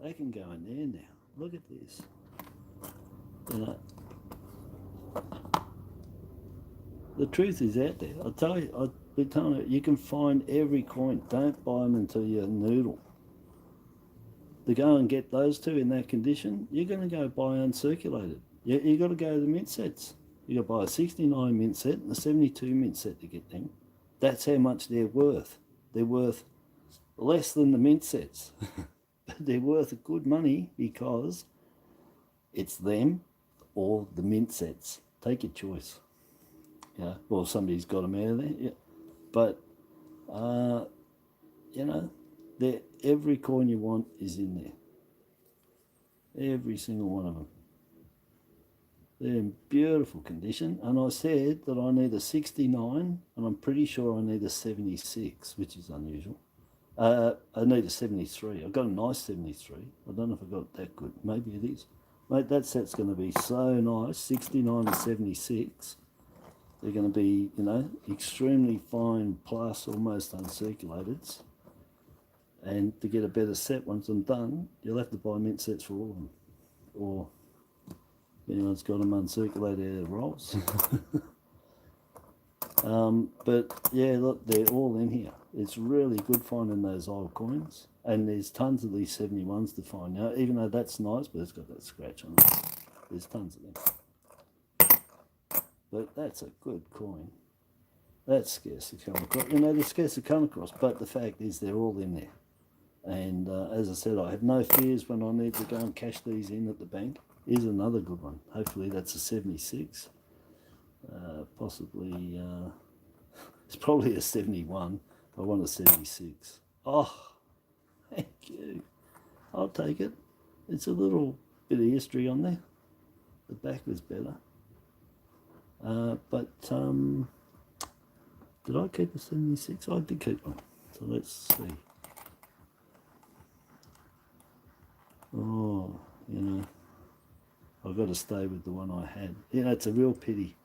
They can go in there now. Look at this. You know, the truth is out there. I'll tell you, I've been telling you, you can find every coin. Don't buy them until you noodle. To go and get those two in that condition, you're going to go buy uncirculated. You got to go to the mint sets. You got to buy a 69 mint set and a 72 mint set to get them. That's how much they're worth. They're worth less than the mint sets. But they're worth good money because it's them or the mint sets. Take your choice. Yeah, well, somebody's got them out of there. Yeah. But, you know, every coin you want is in there. Every single one of them. They're in beautiful condition. And I said that I need a 69, and I'm pretty sure I need a 76, which is unusual. I need a 73. I've got a nice 73. I don't know if I got it that good. Maybe it is. Mate, that set's going to be so nice. 69 and 76. They're going to be, you know, extremely fine plus almost uncirculated. And to get a better set once I'm done, you'll have to buy mint sets for all of them. Or if anyone's got them uncirculated rolls. But yeah, look, they're all in here. It's really good finding those old coins. And there's tons of these 71s to find now, even though that's nice, but it's got that scratch on it. There's tons of them. But that's a good coin. That's scarce to come across. You know, they're scarce to come across, but the fact is they're all in there. And as I said, I have no fears when I need to go and cash these in at the bank. Here's another good one. Hopefully that's a 76. Possibly, it's probably a 71. I want a 76. Oh, thank you. I'll take it. It's a little bit of history on there. The back was better. But did I keep a 76? I did keep one. So let's see. Oh, you know. I've got to stay with the one I had. You know, it's a real pity.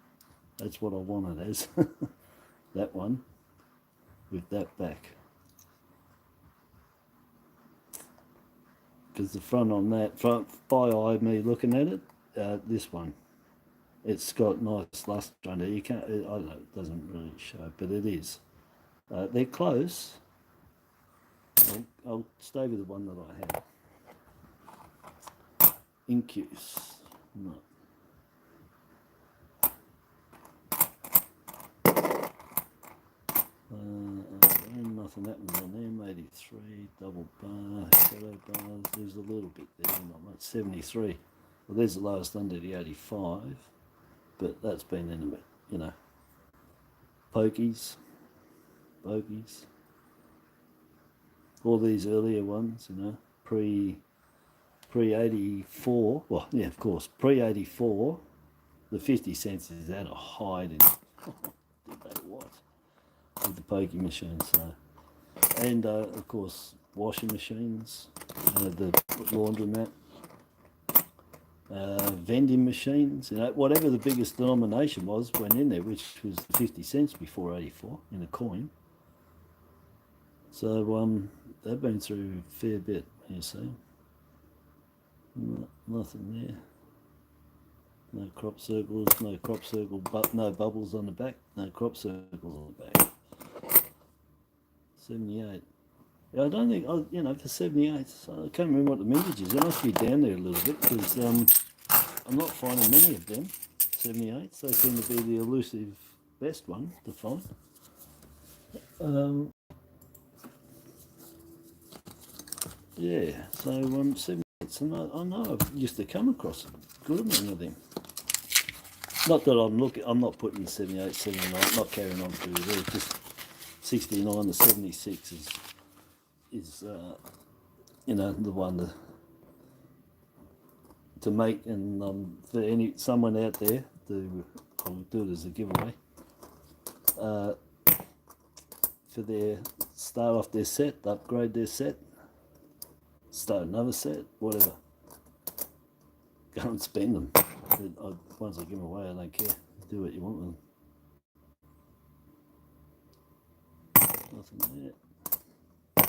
That's what I wanted as that one with that back. Because the front on that, by eye me looking at it, this one, it's got nice luster under it. You can't, I don't know, it doesn't really show, but it is. They're close. I'll stay with the one that I have. Incuse. No. Nothing happens on them. 83, double bar, shadow bars. There's a little bit there, not much. 73. Well, there's the lowest under the 85, but that's been in a bit, you know. Pokies, bogies. All these earlier ones, you know, pre 84. Well, yeah, of course, pre 84. The 50 cents is at a hide in. Did they what? With the pokey machine, so. And of course, washing machines, the laundromat, vending machines, you know, whatever the biggest denomination was went in there, which was 50 cents before 84 in a coin. So they've been through a fair bit, you see. Nothing there. No crop circles, no crop circle, but no bubbles on the back, no crop circles on the back. 78. Yeah, I don't think, you know, for 78, I can't remember what the mintage is. It must be down there a little bit because I'm not finding many of them. 78s, they seem to be the elusive best one to find. Yeah, so 78s, and I know I used to come across a good amount of them. Not that I'm not putting 78, 79, not carrying on through there, just 69 to 76 is you know, the one to make, and for someone out there, I'll do it as a giveaway. For their start off their set, upgrade their set, start another set, whatever. Go and spend them. Once I give them away, I don't care. Do what you want with them. Nothing there.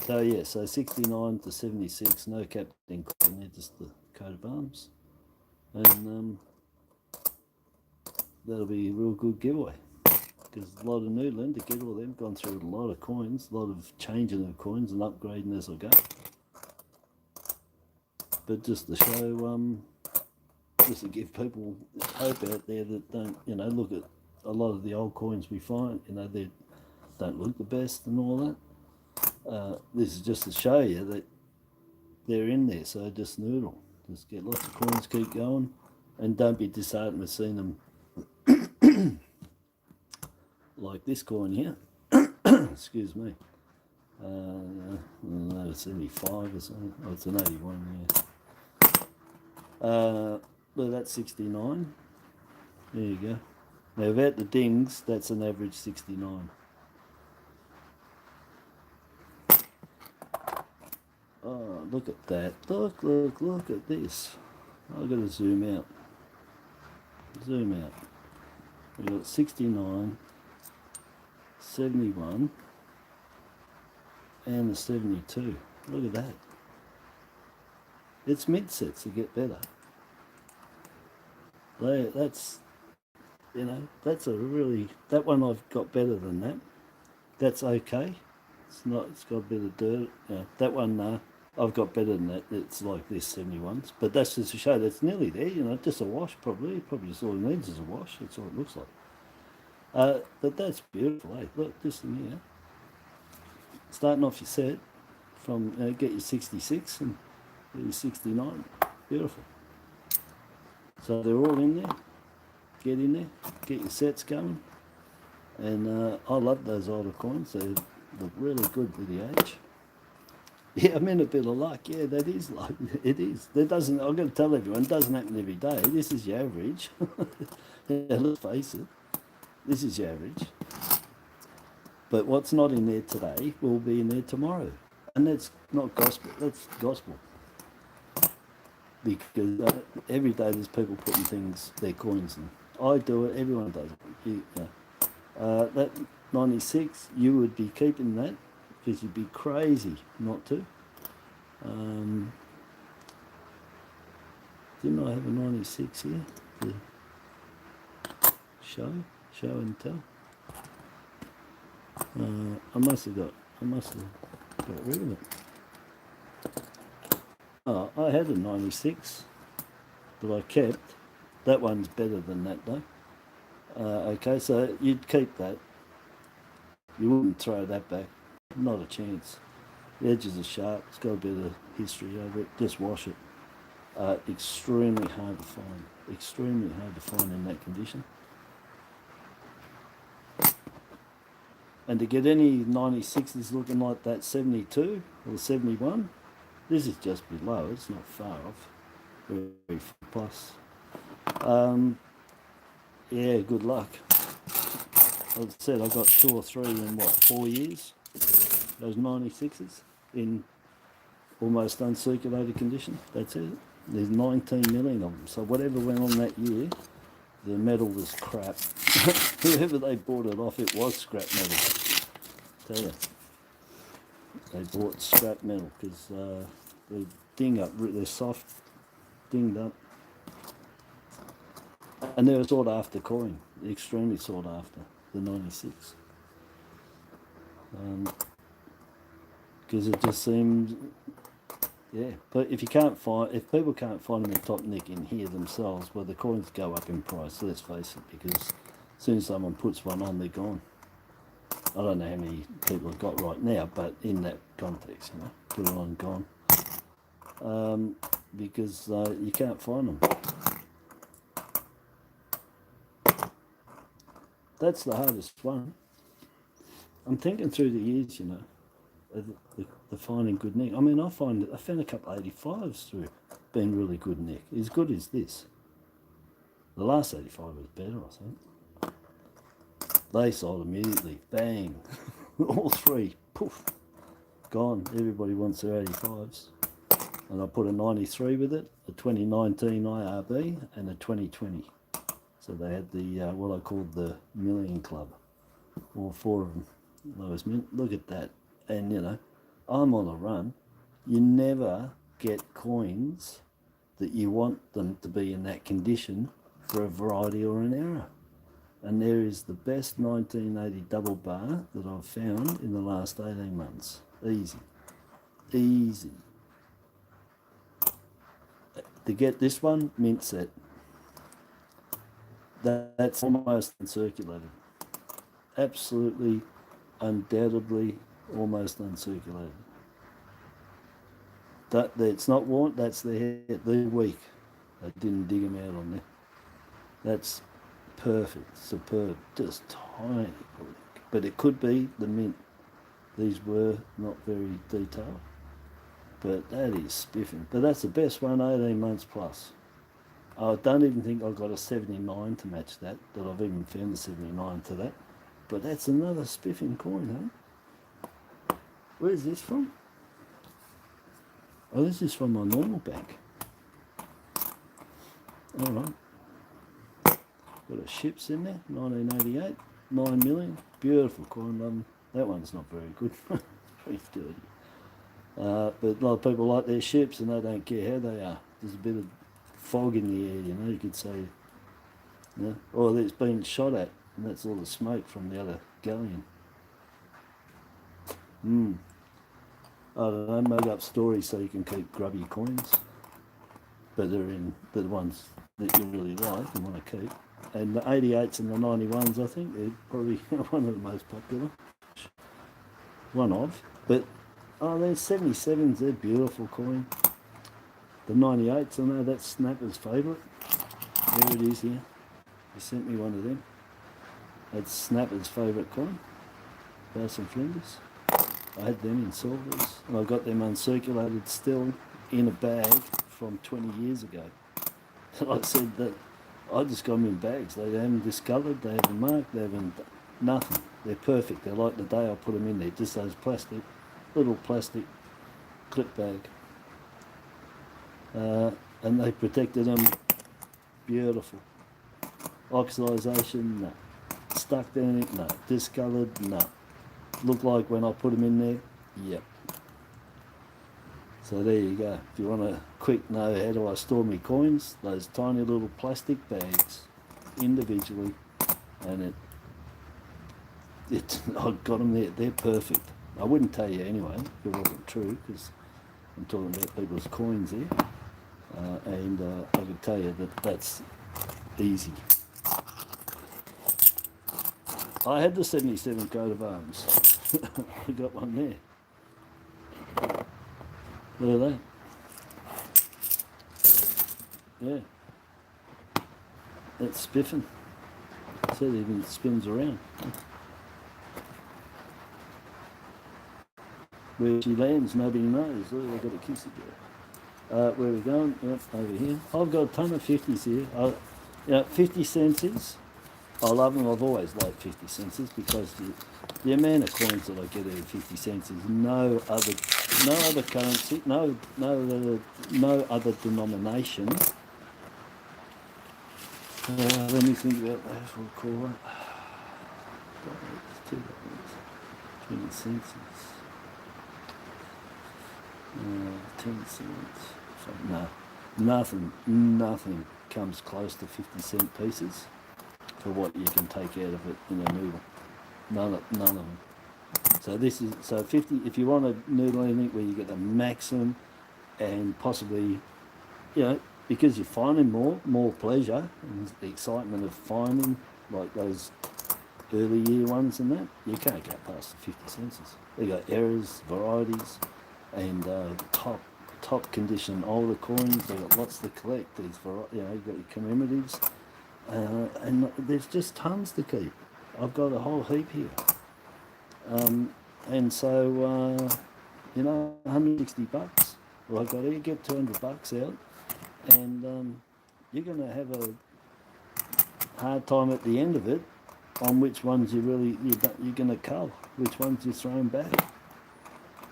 So yeah, so 69 to 76, no Captain Cook in there, just the coat of arms. And that'll be a real good giveaway. Because a lot of noodling to get all them, gone through a lot of coins, a lot of changing of coins and upgrading as I go. But just to show, just to give people hope out there that don't, you know, look at a lot of the old coins we find, you know, they don't look the best and all that. This is just to show you that they're in there, so just noodle. Just get lots of coins, keep going, and don't be disheartened with seeing them like this coin here. Excuse me. No, it's 75 or something. Oh, it's an 81, yeah. Well, that's 69. There you go. Now, without the dings, that's an average 69. Oh, look at that. Look at this. I've got to zoom out. Zoom out. We've got 69, 71, and the 72. Look at that. It's mid-sets that get better. That's, you know, that's a really, that one I've got better than that. That's okay. It's not, it's got a bit of dirt. Yeah, that one, I've got better than that. It's like this 71s. But that's just to show that's nearly there, you know, just a wash probably. Probably just all it needs is a wash. That's all it looks like. But that's beautiful, eh? Look, this thing here. Starting off your set from, get your 66 and get your 69. Beautiful. So they're all in there. Get in there. Get your sets going. And I love those older coins. They look really good with the age. Yeah, I mean a bit of luck. Yeah, that is luck. It is. That doesn't. I've got to tell everyone. It doesn't happen every day. This is your average. Yeah, let's face it. This is your average. But what's not in there today will be in there tomorrow, and that's not gospel. That's gospel. because every day there's people putting things, their coins in. I do it, everyone does it. That 96, you would be keeping that because you'd be crazy not to. Didn't I have a 96 here? The show and tell. I must have got rid of it. Oh, I had a 96 that I kept. That one's better than that though. Okay, so you'd keep that. You wouldn't throw that back. Not a chance. The edges are sharp. It's got a bit of history over it. Just wash it. Extremely hard to find. Extremely hard to find in that condition. And to get any 96s looking like that 72 or 71, this is just below. It's not far off. Very plus. Yeah, good luck. As I said, I got 2 or 3 in what, 4 years? Those 96s in almost uncirculated condition. That's it. There's 19 million of them. So whatever went on that year, the metal was crap. Whoever they bought it off, it was scrap metal. Tell you, they bought scrap metal because they ding up. They're soft, dinged up, and they're a sought after coin. Extremely sought after, the 96. Because it just seems, yeah. But if people can't find them in top nick in here themselves, well, the coins go up in price. Let's face it, because as soon as someone puts one on, they're gone. I don't know how many people have got right now, but in that context, you know, put it on, gone. Because you can't find them. That's the hardest one. I'm thinking through the years, you know, the finding good nick. I mean, I found a couple of 85s through being really good nick. As good as this. The last 85 was better, I think. They sold immediately. Bang. All 3. Poof. Gone. Everybody wants their 85s. And I put a 93 with it, a 2019 IRB, and a 2020. So they had the, what I called the Million Club. All 4 of them. Lowest mint. Look at that. And, you know, I'm on a run. You never get coins that you want them to be in that condition for a variety or an error. And there is the best 1980 double bar that I've found in the last 18 months. Easy. Easy. To get this one, mint set. That's almost uncirculated. Absolutely, undoubtedly, almost uncirculated. It's not worn, that's the head. They're weak. I didn't dig them out on there. That's perfect, superb, just tiny. But it could be the mint. These were not very detailed. But that is spiffing. But that's the best one, 18 months plus. I don't even think I've got a 79 to match that I've even found a 79 to that. But that's another spiffing coin, eh? Where's this from? Oh, this is from my normal bank. All right. Got a ships in there, 1988, 9 million. Beautiful coin. That one's not very good. Very dirty. But a lot of people like their ships and they don't care how they are. There's a bit of fog in the air, you know, you could say. You know, or it's been shot at, and that's all the smoke from the other galleon. I don't know, made up stories so you can keep grubby coins. But they're in the ones that you really like and want to keep. And the 88s and the 91s, I think, they're probably one of the most popular. One of. But, oh, there's 77s, they're beautiful coin. The 98s, I know that's Snapper's favourite. There it is here. He sent me one of them. That's Snapper's favourite coin. Bass and Flinders. I had them in silvers. And I got them uncirculated still in a bag from 20 years ago. And I said that I just got them in bags. They haven't discoloured, they haven't marked, they haven't nothing. They're perfect. They're like the day I put them in there. Just those little plastic clip bag. and they protected them beautiful. Oxidization, no. Stuck down it, no. Discoloured, no. Look like when I put them in there, yep. So there you go. If you want to quick know how do I store my coins, those tiny little plastic bags individually, and I've got them there. They're perfect. I wouldn't tell you anyway if it wasn't true, because I'm talking about people's coins here, and I could tell you that that's easy. I had the 77 coat of arms. I got one there. Look at that. Yeah. That's spiffing. See, it even spins around. Where she lands, nobody knows. Look, I've got a kiss again. Where are we going? Yep, over here. I've got a ton of 50s here. 50 cents is, I love them. I've always liked 50 cents because the amount of coins that I get out of 50 cents is no other currency, no other denomination. Let me think about that. We'll call it 20 cents. 10 cents. No, nothing comes close to 50-cent pieces for what you can take out of it in a noodle. None of them. So 50. If you want to noodle anything where you get the maximum and possibly, because you're finding more pleasure and the excitement of finding, like those early year ones and that, you can't go past the 50 cents. They got errors, varieties, and top condition older coins. They got lots to collect. These you've got your commemoratives, and there's just tons to keep. I've got a whole heap here, and so $160. Well, I've got to get $200 out, and you're going to have a hard time at the end of it on which ones you're going to cull, which ones you're throwing back.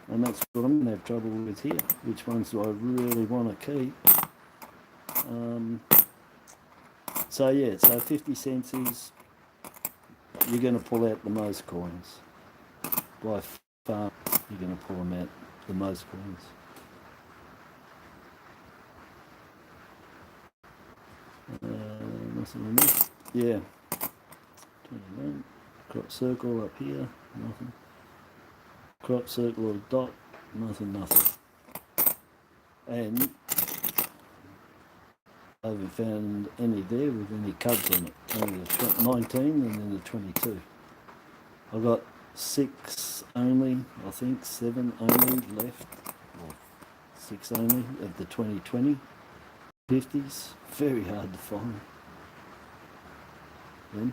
And that's what I'm going to have trouble with here. Which ones do I really want to keep? So 50 cents is, you're going to pull out the most coins. By far, you're going to pull them out the most coins. Nothing in there. Yeah. 21. Crop circle up here. Nothing. Crop circle or dot, nothing. And I haven't found any there with any cubs on it. Only the 19 and then the 22. I've got 6 only, I think, 7 only left, or 6 only of the 2020 50s. Very hard to find. Them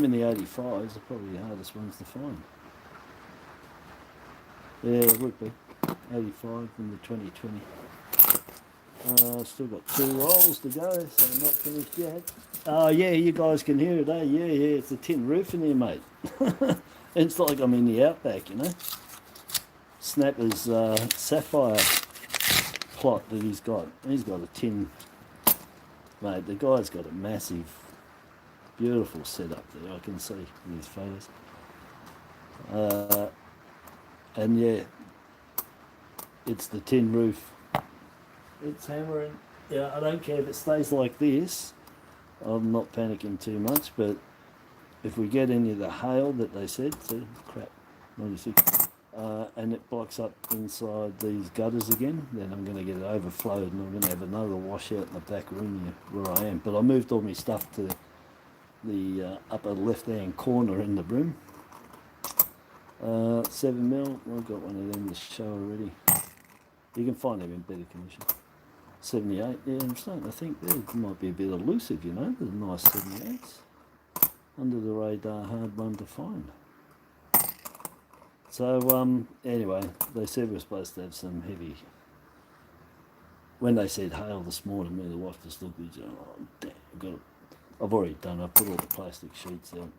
in the 85s are probably the hardest ones to find. Yeah, it would be. 85 in the 2020. Still got 2 rolls to go, so I'm not finished yet. Oh yeah, you guys can hear it, eh? Yeah, it's a tin roof in here, mate. It's like I'm in the outback, Snapper's sapphire plot that he's got. He's got a tin, mate. The guy's got a massive, beautiful setup there. I can see in his photos. And yeah, it's the tin roof. It's hammering. Yeah, I don't care if it stays like this. I'm not panicking too much, but if we get any of the hail that they said, see, crap, 96, and it blocks up inside these gutters again, then I'm going to get it overflowed and I'm going to have another washout in the back room here where I am. But I moved all my stuff to the upper left-hand corner in the room. 7mm, I've got one of them to show already. You can find them in better condition. 78, yeah, I'm starting to think there might be a bit elusive, There's a nice 78s. Under the radar, hard one to find. So, anyway, they said we're supposed to have some heavy. When they said hail this morning, me and the wife just looked at each other, oh, damn, I've already done, I put all the plastic sheets out.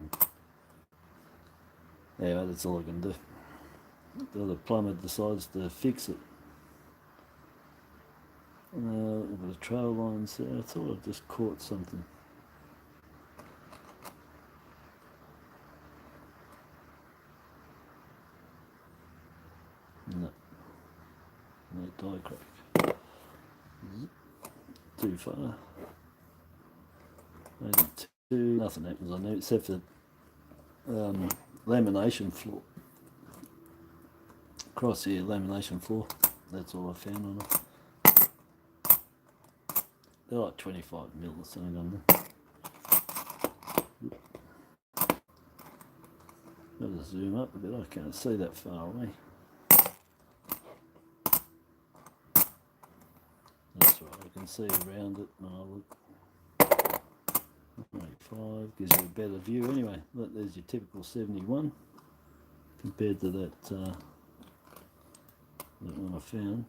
Anyway, that's all I can do. The other plumber decides to fix it. With the trail lines there. I thought I just caught something. No. No die crack. Too far. 82. Nothing happens on there except for lamination floor. Across here, lamination floor. That's all I found on it. They're like 25 mil or something on them. Got to zoom up a bit, I can't see that far away. That's right, I can see around it when I look. 95 gives you a better view anyway. Look, there's your typical 71 compared to that, that one I found.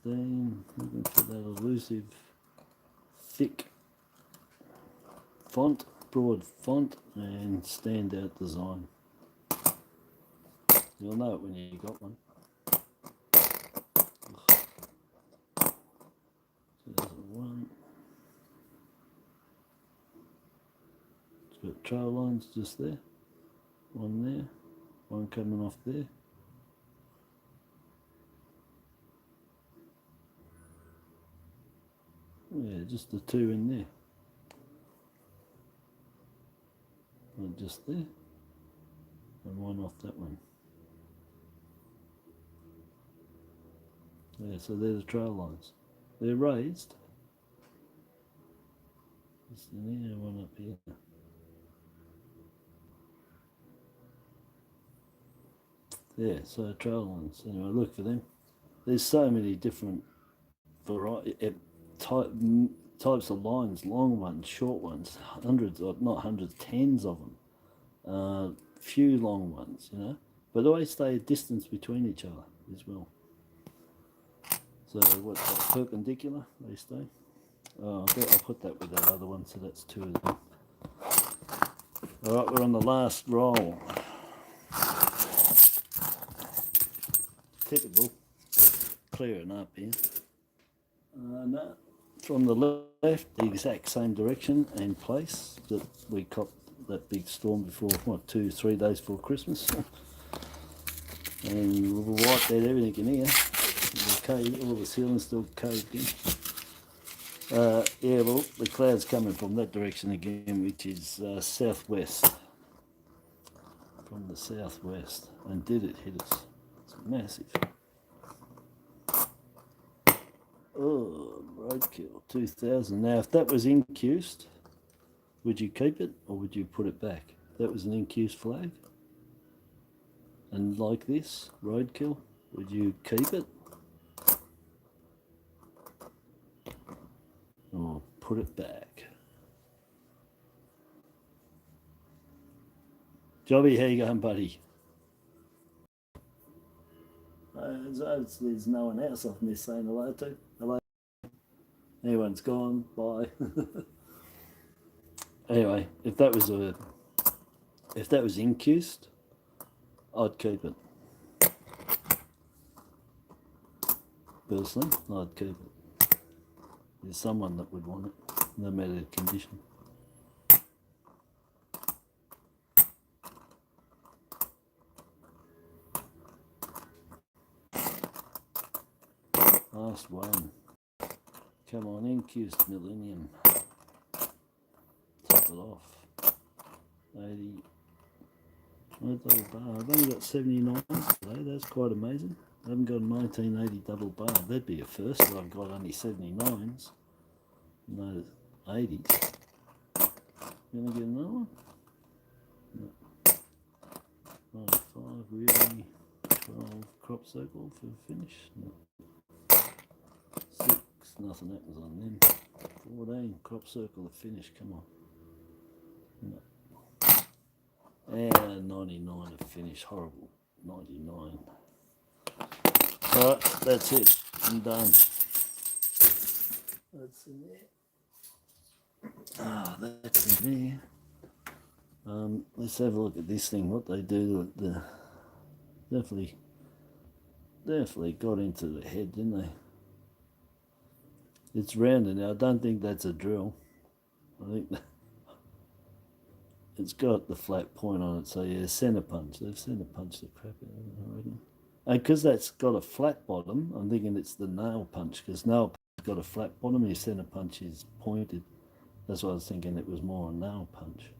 Looking for that elusive, thick font, broad font, and standout design. You'll know it when you got one. 2001. It's got trail lines just there. One there, one coming off there. Yeah, just the two in there. One just there, and one off that one. Yeah, so they're the trail lines. They're raised. Just in here, one up here. Yeah, so trail lines. Anyway, look for them. There's so many different variety. Types of lines, long ones, short ones, hundreds, or not hundreds, tens of them. Few long ones, you know, but always stay a distance between each other as well. So what's that, perpendicular, they stay. Oh, I'll put that with that other one, so that's two of them. All right, we're on the last roll. Typical, clearing up here. No. From the left, the exact same direction and place that we copped that big storm before, what, 2-3 days before Christmas. And we wiped out everything in here. All the ceiling's still caved in. Yeah, well, the cloud's coming from that direction again, which is southwest. From the southwest. And did it hit us? It's massive. Oh, roadkill, 2000. Now, if that was incused, would you keep it or would you put it back? If that was an incused flag, and like this, roadkill, would you keep it or put it back? Jobby, how you going, buddy? There's no one else I've missed saying hello to. Hello. Everyone's gone. Bye. Anyway, if that was incused, I'd keep it. Personally, I'd keep it. There's someone that would want it, no matter the condition. Last one. Come on, incused millennium. Top it off. 80. Double bar. I've only got 79 today. That's quite amazing. I haven't got a 1980 double bar. That'd be a first. I've got only 79s. No 80s. You gonna get another one? No. 95 really. 12 crop circle for finish. No. 6, nothing happens on them. 14 crop circle to finish. Come on. No. And 99 to finish. Horrible. 99. Alright, that's it. I'm done. That's in there. Ah, that's in there. Let's have a look at this thing, what they do. Definitely got into the head, didn't they? It's rounded now. I don't think that's a drill. I think it's got the flat point on it. So yeah, centre punch. They've centre punched the crap out of it, I reckon. And because that's got a flat bottom, I'm thinking it's the nail punch. Because nail punch got a flat bottom, your centre punch is pointed. That's why I was thinking it was more a nail punch.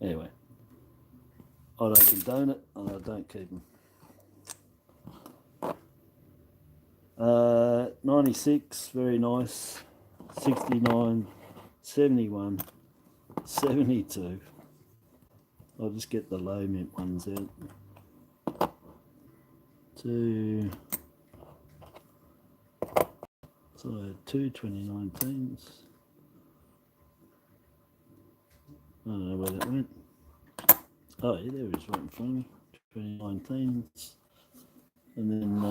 Anyway, I don't condone it, and I don't keep them. 96, very nice. 69, 71, 72. I'll just get the low mint ones out. Two 2019s. I don't know where that went. Oh yeah, there it is right in front of me. 2019s. And then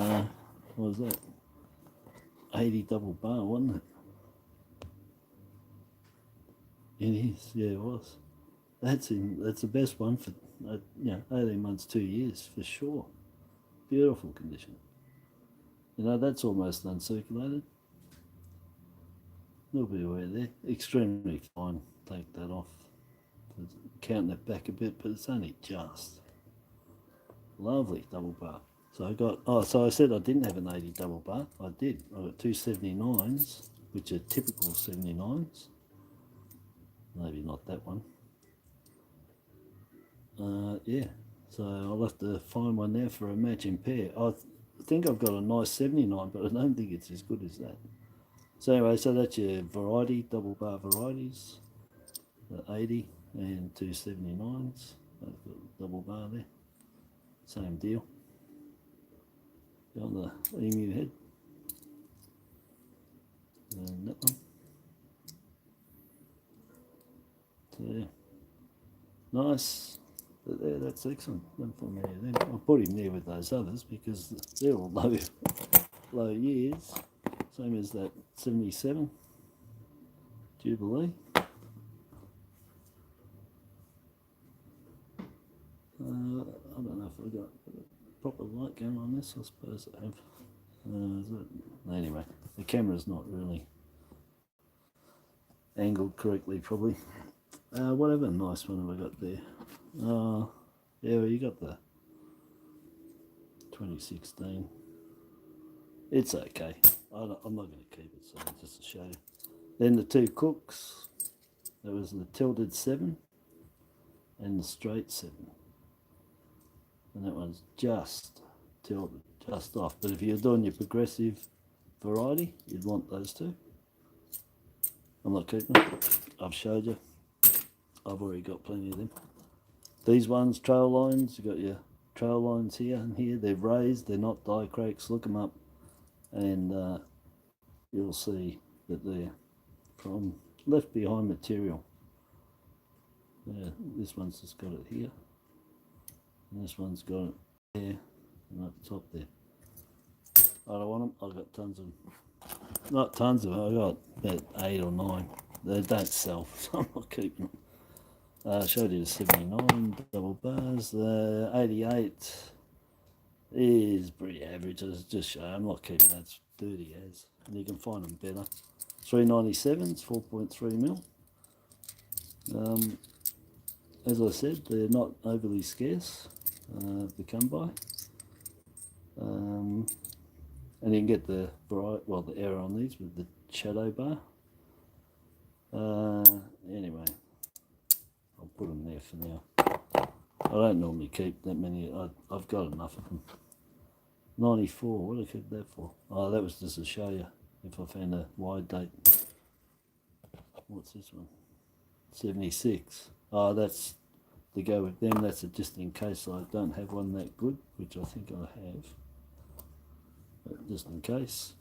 what was that? 80 double bar, wasn't it? It is, yeah, it was. That's the best one for 18 months, 2 years for sure. Beautiful condition. You know, that's almost uncirculated. A little bit of wear there. Extremely fine. Take that off. Counting it back a bit, but it's only just. Lovely double bar. So I got, so I said I didn't have an 80 double bar. I did. I got two 79s, which are typical 79s. Maybe not that one. Yeah, so I'll have to find one there for a matching pair. I think I've got a nice 79, but I don't think it's as good as that. So anyway, so that's your variety, double bar varieties, the 80 and two 79s. I've got a double bar there. Same deal. On the emu head. And that one. So yeah. Nice. But there, that's excellent. Then for me, then I'll put him there with those others because they're all low years. Same as that 77 Jubilee. I don't know if I've got proper light going on this. I suppose I have. Anyway, the camera's not really angled correctly, probably. Whatever nice one have I got there? Yeah, well, you got the 2016. It's okay. I'm not going to keep it, so just to show you. Then the two Cooks. There was the tilted 7 and the straight 7. And that one's just tilted, just off. But if you're doing your progressive variety, you'd want those two. I'm not keeping them. I've showed you. I've already got plenty of them. These ones, trail lines, you've got your trail lines here and here. They're raised, they're not die cracks. Look them up and you'll see that they're from left behind material. Yeah, this one's just got it here. And this one's got it there and up top there. I don't want them. I've got tons of them. Not tons of them. I've got about 8 or 9. They don't sell, so I'm not keeping them. I showed you the 79 double bars. The 88 is pretty average. I just show. I'm not keeping that. It's dirty as. And you can find them better. 397s, 4.3 mil. As I said, they're not overly scarce to come by. And you can get the the error on these with the shadow bar. Anyway, I'll put them there for now. I don't normally keep that many. I've got enough of them. 94, what did I keep that for? Oh, that was just to show you if I found a wide date. What's this one? 76. Oh, that's to go with them. That's just in case I don't have one that good, which I think I have. But just in case.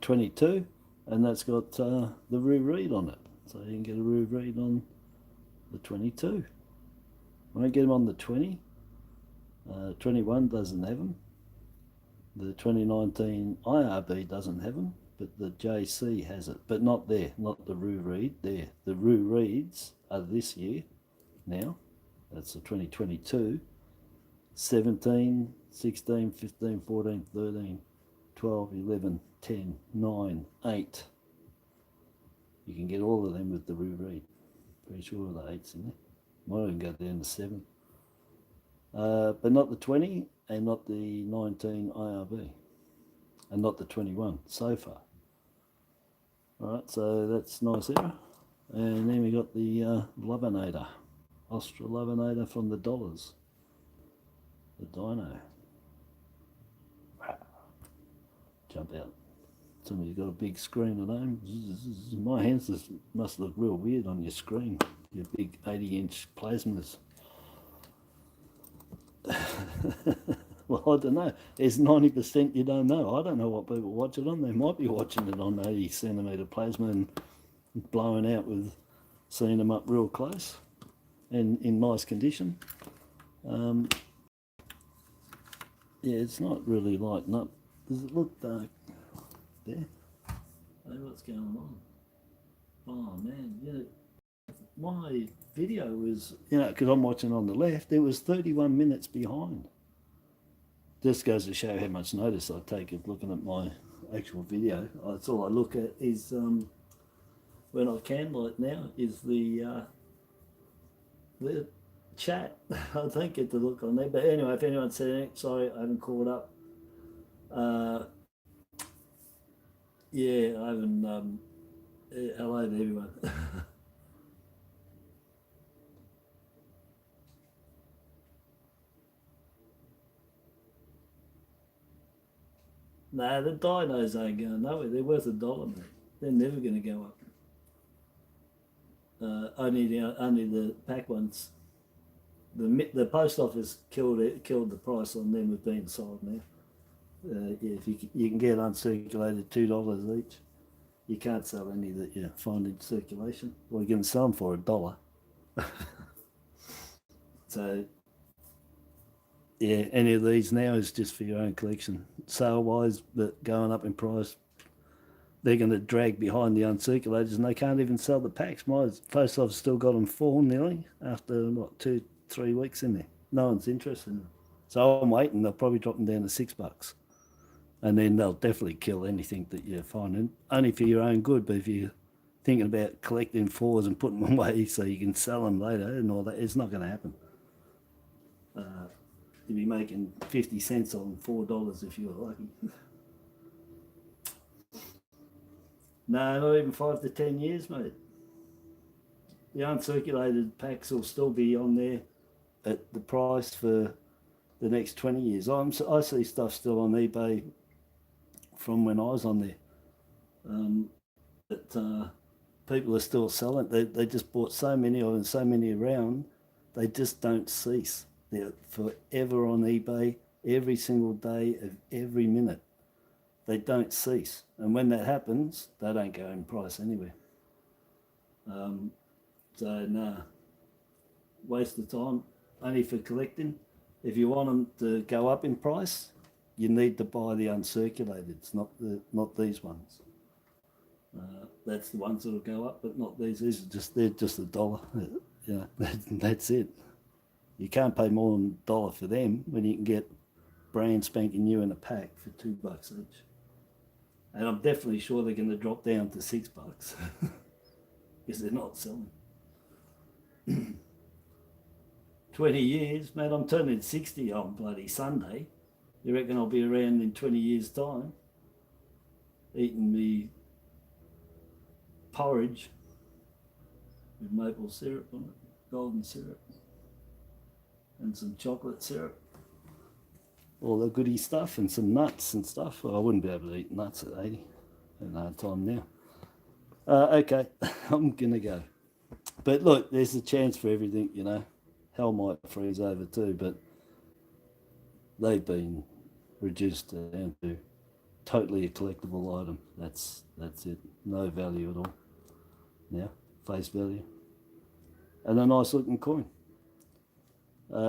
22, and that's got the Roo read on it. So you can get a Roo read on the 22. I won't get them on the 20. 21 doesn't have them. The 2019 IRB doesn't have them, but the JC has it. But not there, not the Roo read there. The Roo reads are this year now. That's the 2022. 17, 16, 15, 14, 13, 12, 11, 10, 9, 8. You can get all of them with the reread. Pretty sure the 8's in there. Might even go down to 7. But not the 20 and not the 19 IRB. And not the 21 so far. Alright, so that's nice there. And then we got the Lovinator. Australiacoinnoodlingvideos from the dollars. The dino. Jump out. Somebody's got a big screen at home. My hands must look real weird on your screen. Your big 80-inch plasmas. Well, I don't know. There's 90% you don't know. I don't know what people watch it on. They might be watching it on 80 centimetre plasma and blowing out with seeing them up real close and in nice condition. Yeah, it's not really lighting up. Does it look dark there? Hey, what's going on? Oh man, yeah. My video was, because I'm watching on the left, it was 31 minutes behind. Just goes to show how much notice I take of looking at my actual video. That's all I look at is, when I can, like now, is the chat. I don't get to look on there. But anyway, if anyone said anything, sorry, I haven't caught up. Yeah, I haven't, hello to everyone. Nah, the dinos ain't going nowhere. They're worth $1, mate. They're never going to go up. Only the pack ones. The post office killed the price on them with being sold now. Yeah, if you can get uncirculated $2 each, you can't sell any that you find in circulation. Well, you can sell them for $1. So. Yeah, any of these now is just for your own collection. Sale-wise, but going up in price, they're going to drag behind the uncirculators and they can't even sell the packs. My post office still got them full nearly after, 2-3 weeks in there. No one's interested in them. So I'm waiting. They'll probably drop them down to $6. And then they'll definitely kill anything that you're finding, only for your own good. But if you're thinking about collecting 4s and putting them away so you can sell them later and all that, it's not going to happen. You'd be making 50 cents on $4 if you were lucky. No, not even 5 to 10 years, mate. The uncirculated packs will still be on there at the price for the next 20 years. I see stuff still on eBay from when I was on there. But people are still selling. They just bought so many of them, so many around, they just don't cease. They're forever on eBay, every single day of every minute. They don't cease. And when that happens, they don't go in price anywhere. So, no. Waste of time, only for collecting. If you want them to go up in price, you need to buy the uncirculated. It's not these ones. That's the ones that'll go up, but not these. They're just $1. Yeah, that's it. You can't pay more than $1 for them when you can get brand spanking new in a pack for $2 each. And I'm definitely sure they're going to drop down to $6 because they're not selling. 20 years, mate, I'm turning 60 on bloody Sunday. You reckon I'll be around in 20 years' time eating me porridge with maple syrup on it, golden syrup, and some chocolate syrup, all the goody stuff, and some nuts and stuff. Well, I wouldn't be able to eat nuts at 80 at no time now. Okay, I'm gonna go. But look, there's a chance for everything, Hell might freeze over too, but they've been reduced down to totally a collectible item. That's it. No value at all now, face value. And a nice looking coin.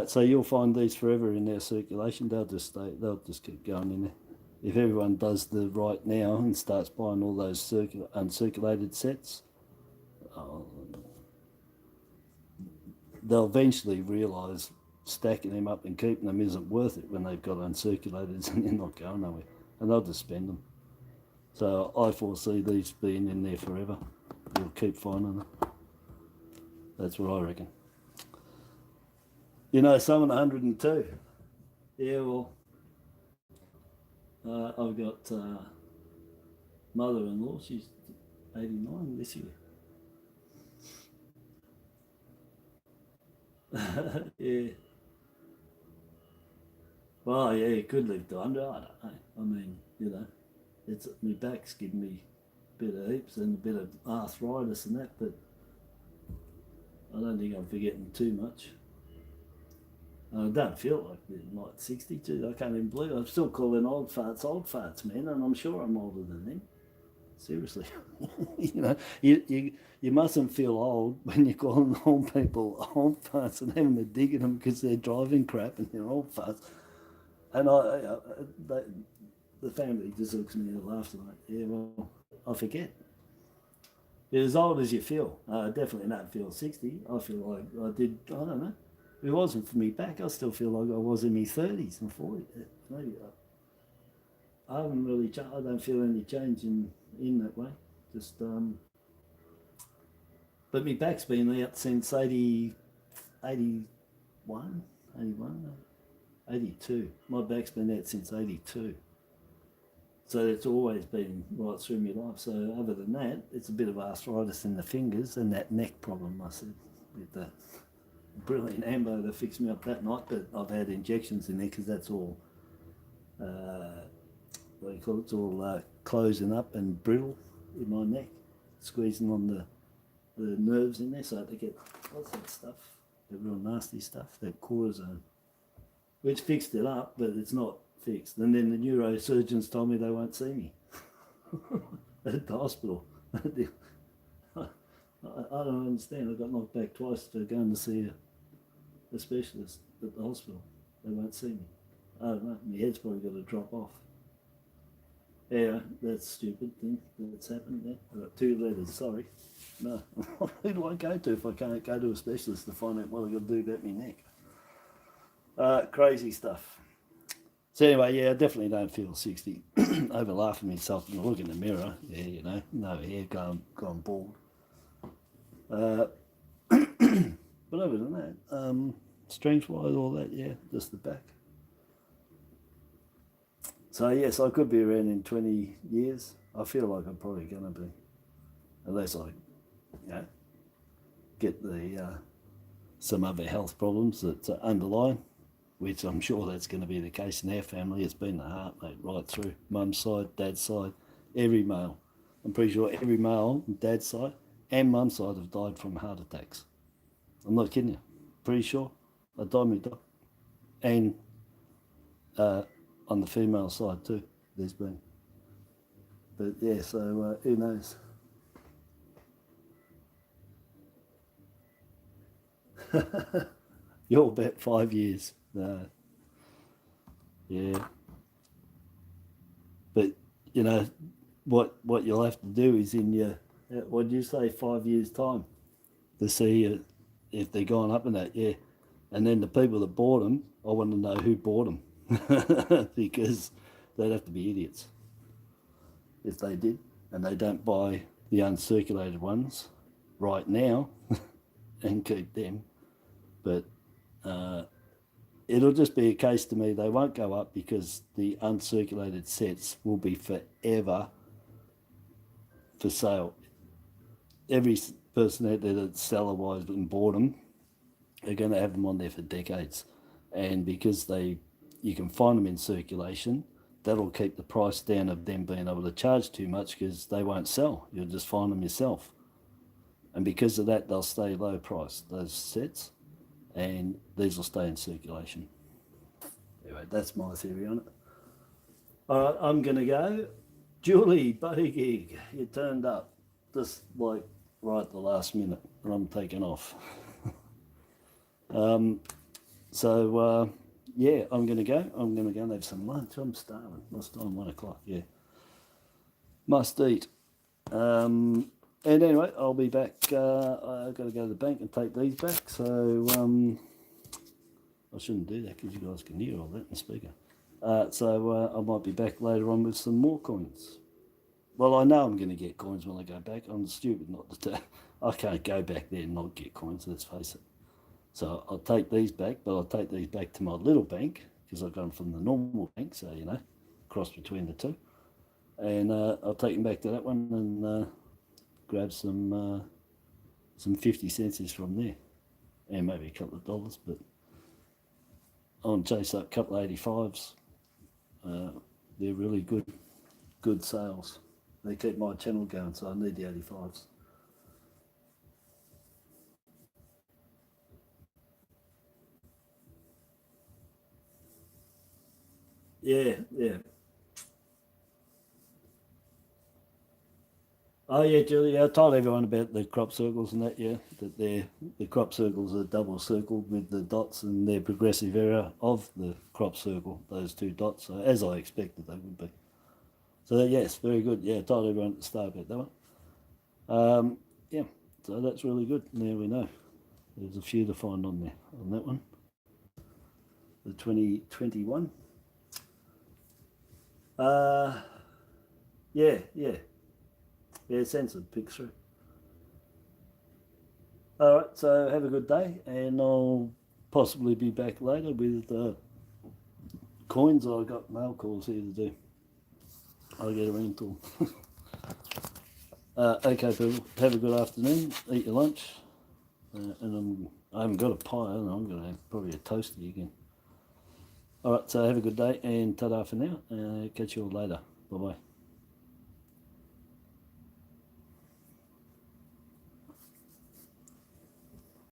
So you'll find these forever in their circulation. They'll just keep going in there. If everyone does the right now and starts buying all those uncirculated sets, they'll eventually realise stacking them up and keeping them isn't worth it when they've got uncirculated and they're not going nowhere. And they'll just spend them. So I foresee these being in there forever. You'll keep finding them. That's what I reckon. You know, someone 102. Yeah, well, I've got mother-in-law. She's 89 this year. Yeah. Well, yeah, you could live to 100. I don't know. I mean, you know, it's my back's giving me a bit of heaps and a bit of arthritis and that, but I don't think I'm forgetting too much. I don't feel like 62. I can't even believe it. I'm still calling old farts, man, and I'm sure I'm older than them. Seriously. You know, you mustn't feel old when you're calling old people old farts and having to dig at them because they're driving crap and they're old farts. And the family just looks at me and laughs like, yeah, well, I forget. You're as old as you feel. I definitely don't feel 60. I feel like I did, I don't know. If it wasn't for me back, I still feel like I was in my 30s and 40s. Maybe I haven't really changed. I don't feel any change in that way. Just, but my back's been out since 81, 82. My back's been out since 82. So it's always been right through my life. So other than that, it's a bit of arthritis in the fingers and that neck problem I said with that brilliant ambo that fixed me up that night. But I've had injections in there because that's all, what do you call it? It's all closing up and brittle in my neck, squeezing on the nerves in there. So they get what's that stuff? The real nasty stuff, that cortisone, which fixed it up, but it's not fixed. And then the neurosurgeons told me they won't see me at the hospital. I don't understand. I got knocked back twice for going to see a specialist at the hospital. They won't see me. I don't know. My head's probably got to drop off. Yeah, that's a stupid thing that's happened there. I got 2 letters. Sorry. No. Who do I go to if I can't go to a specialist to find out what I've got to do about my neck? Crazy stuff. So anyway, yeah, I definitely don't feel 60. Over laughing at myself and I look in the mirror, yeah, you know, no hair, gone bald. But other than that, strength-wise, all that, yeah, just the back. So yes, I could be around in 20 years. I feel like I'm probably going to be, unless I, you know, get the some other health problems that underlie, which I'm sure that's going to be the case in our family. It's been the heart, mate, right through. Mum's side, dad's side, every male. I'm pretty sure every male on dad's side and mum's side have died from heart attacks. I'm not kidding you. Pretty sure. I died my dog. And on the female side too, there's been. But yeah, so who knows? You're about 5 years. No. Yeah. But, you know, what you'll have to do is in your, what do you say, 5 years' time to see if they're going up in that, yeah. And then the people that bought them, I want to know who bought them because they'd have to be idiots if they did. And they don't buy the uncirculated ones right now and keep them. But it'll just be a case to me, they won't go up because the uncirculated sets will be forever for sale. Every person out there that's seller-wise and bought them are going to have them on there for decades. And because you can find them in circulation, that'll keep the price down of them being able to charge too much because they won't sell. You'll just find them yourself. And because of that, they'll stay low price, those sets, and these will stay in circulation. Anyway, that's my theory on it. All right, I'm going to go. Julie, buddy gig, you turned up just like right at the last minute, and I'm taking off. Yeah, I'm going to go. I'm going to go and have some lunch. I'm starving. Last time, 1 o'clock, yeah. Must eat. And anyway, I'll be back. I've got to go to the bank and take these back. So, I shouldn't do that because you guys can hear all that in the speaker. So I might be back later on with some more coins. Well, I know I'm going to get coins when I go back. I'm stupid not to. I can't go back there and not get coins, let's face it. So I'll take these back, but I'll take these back to my little bank because I've got them from the normal bank, so, you know, cross between the two. And I'll take them back to that one and grab some 50 cents from there. And maybe a couple of dollars, but I want to chase up a couple of 85s. They're really good sales. They keep my channel going, so I need the 85s. Yeah. Oh yeah, Julie. I told everyone about the crop circles and that. Yeah, that the crop circles are double circled with the dots, and they're progressive error of the crop circle. Those two dots, so as I expected they would be. So yes, very good. Yeah, I told everyone at the start about that one. Yeah, so that's really good. Now we know. There's a few to find on there on that one. The 2021. Yeah, censored pick through. All right, so have a good day, and I'll possibly be back later with coins. I've got mail calls here to do. I'll get around to them. Okay, people, have a good afternoon. Eat your lunch, and I haven't got a pie. I'm going to have probably a toasty again. All right, so have a good day, and ta-da for now. Catch you all later. Bye-bye.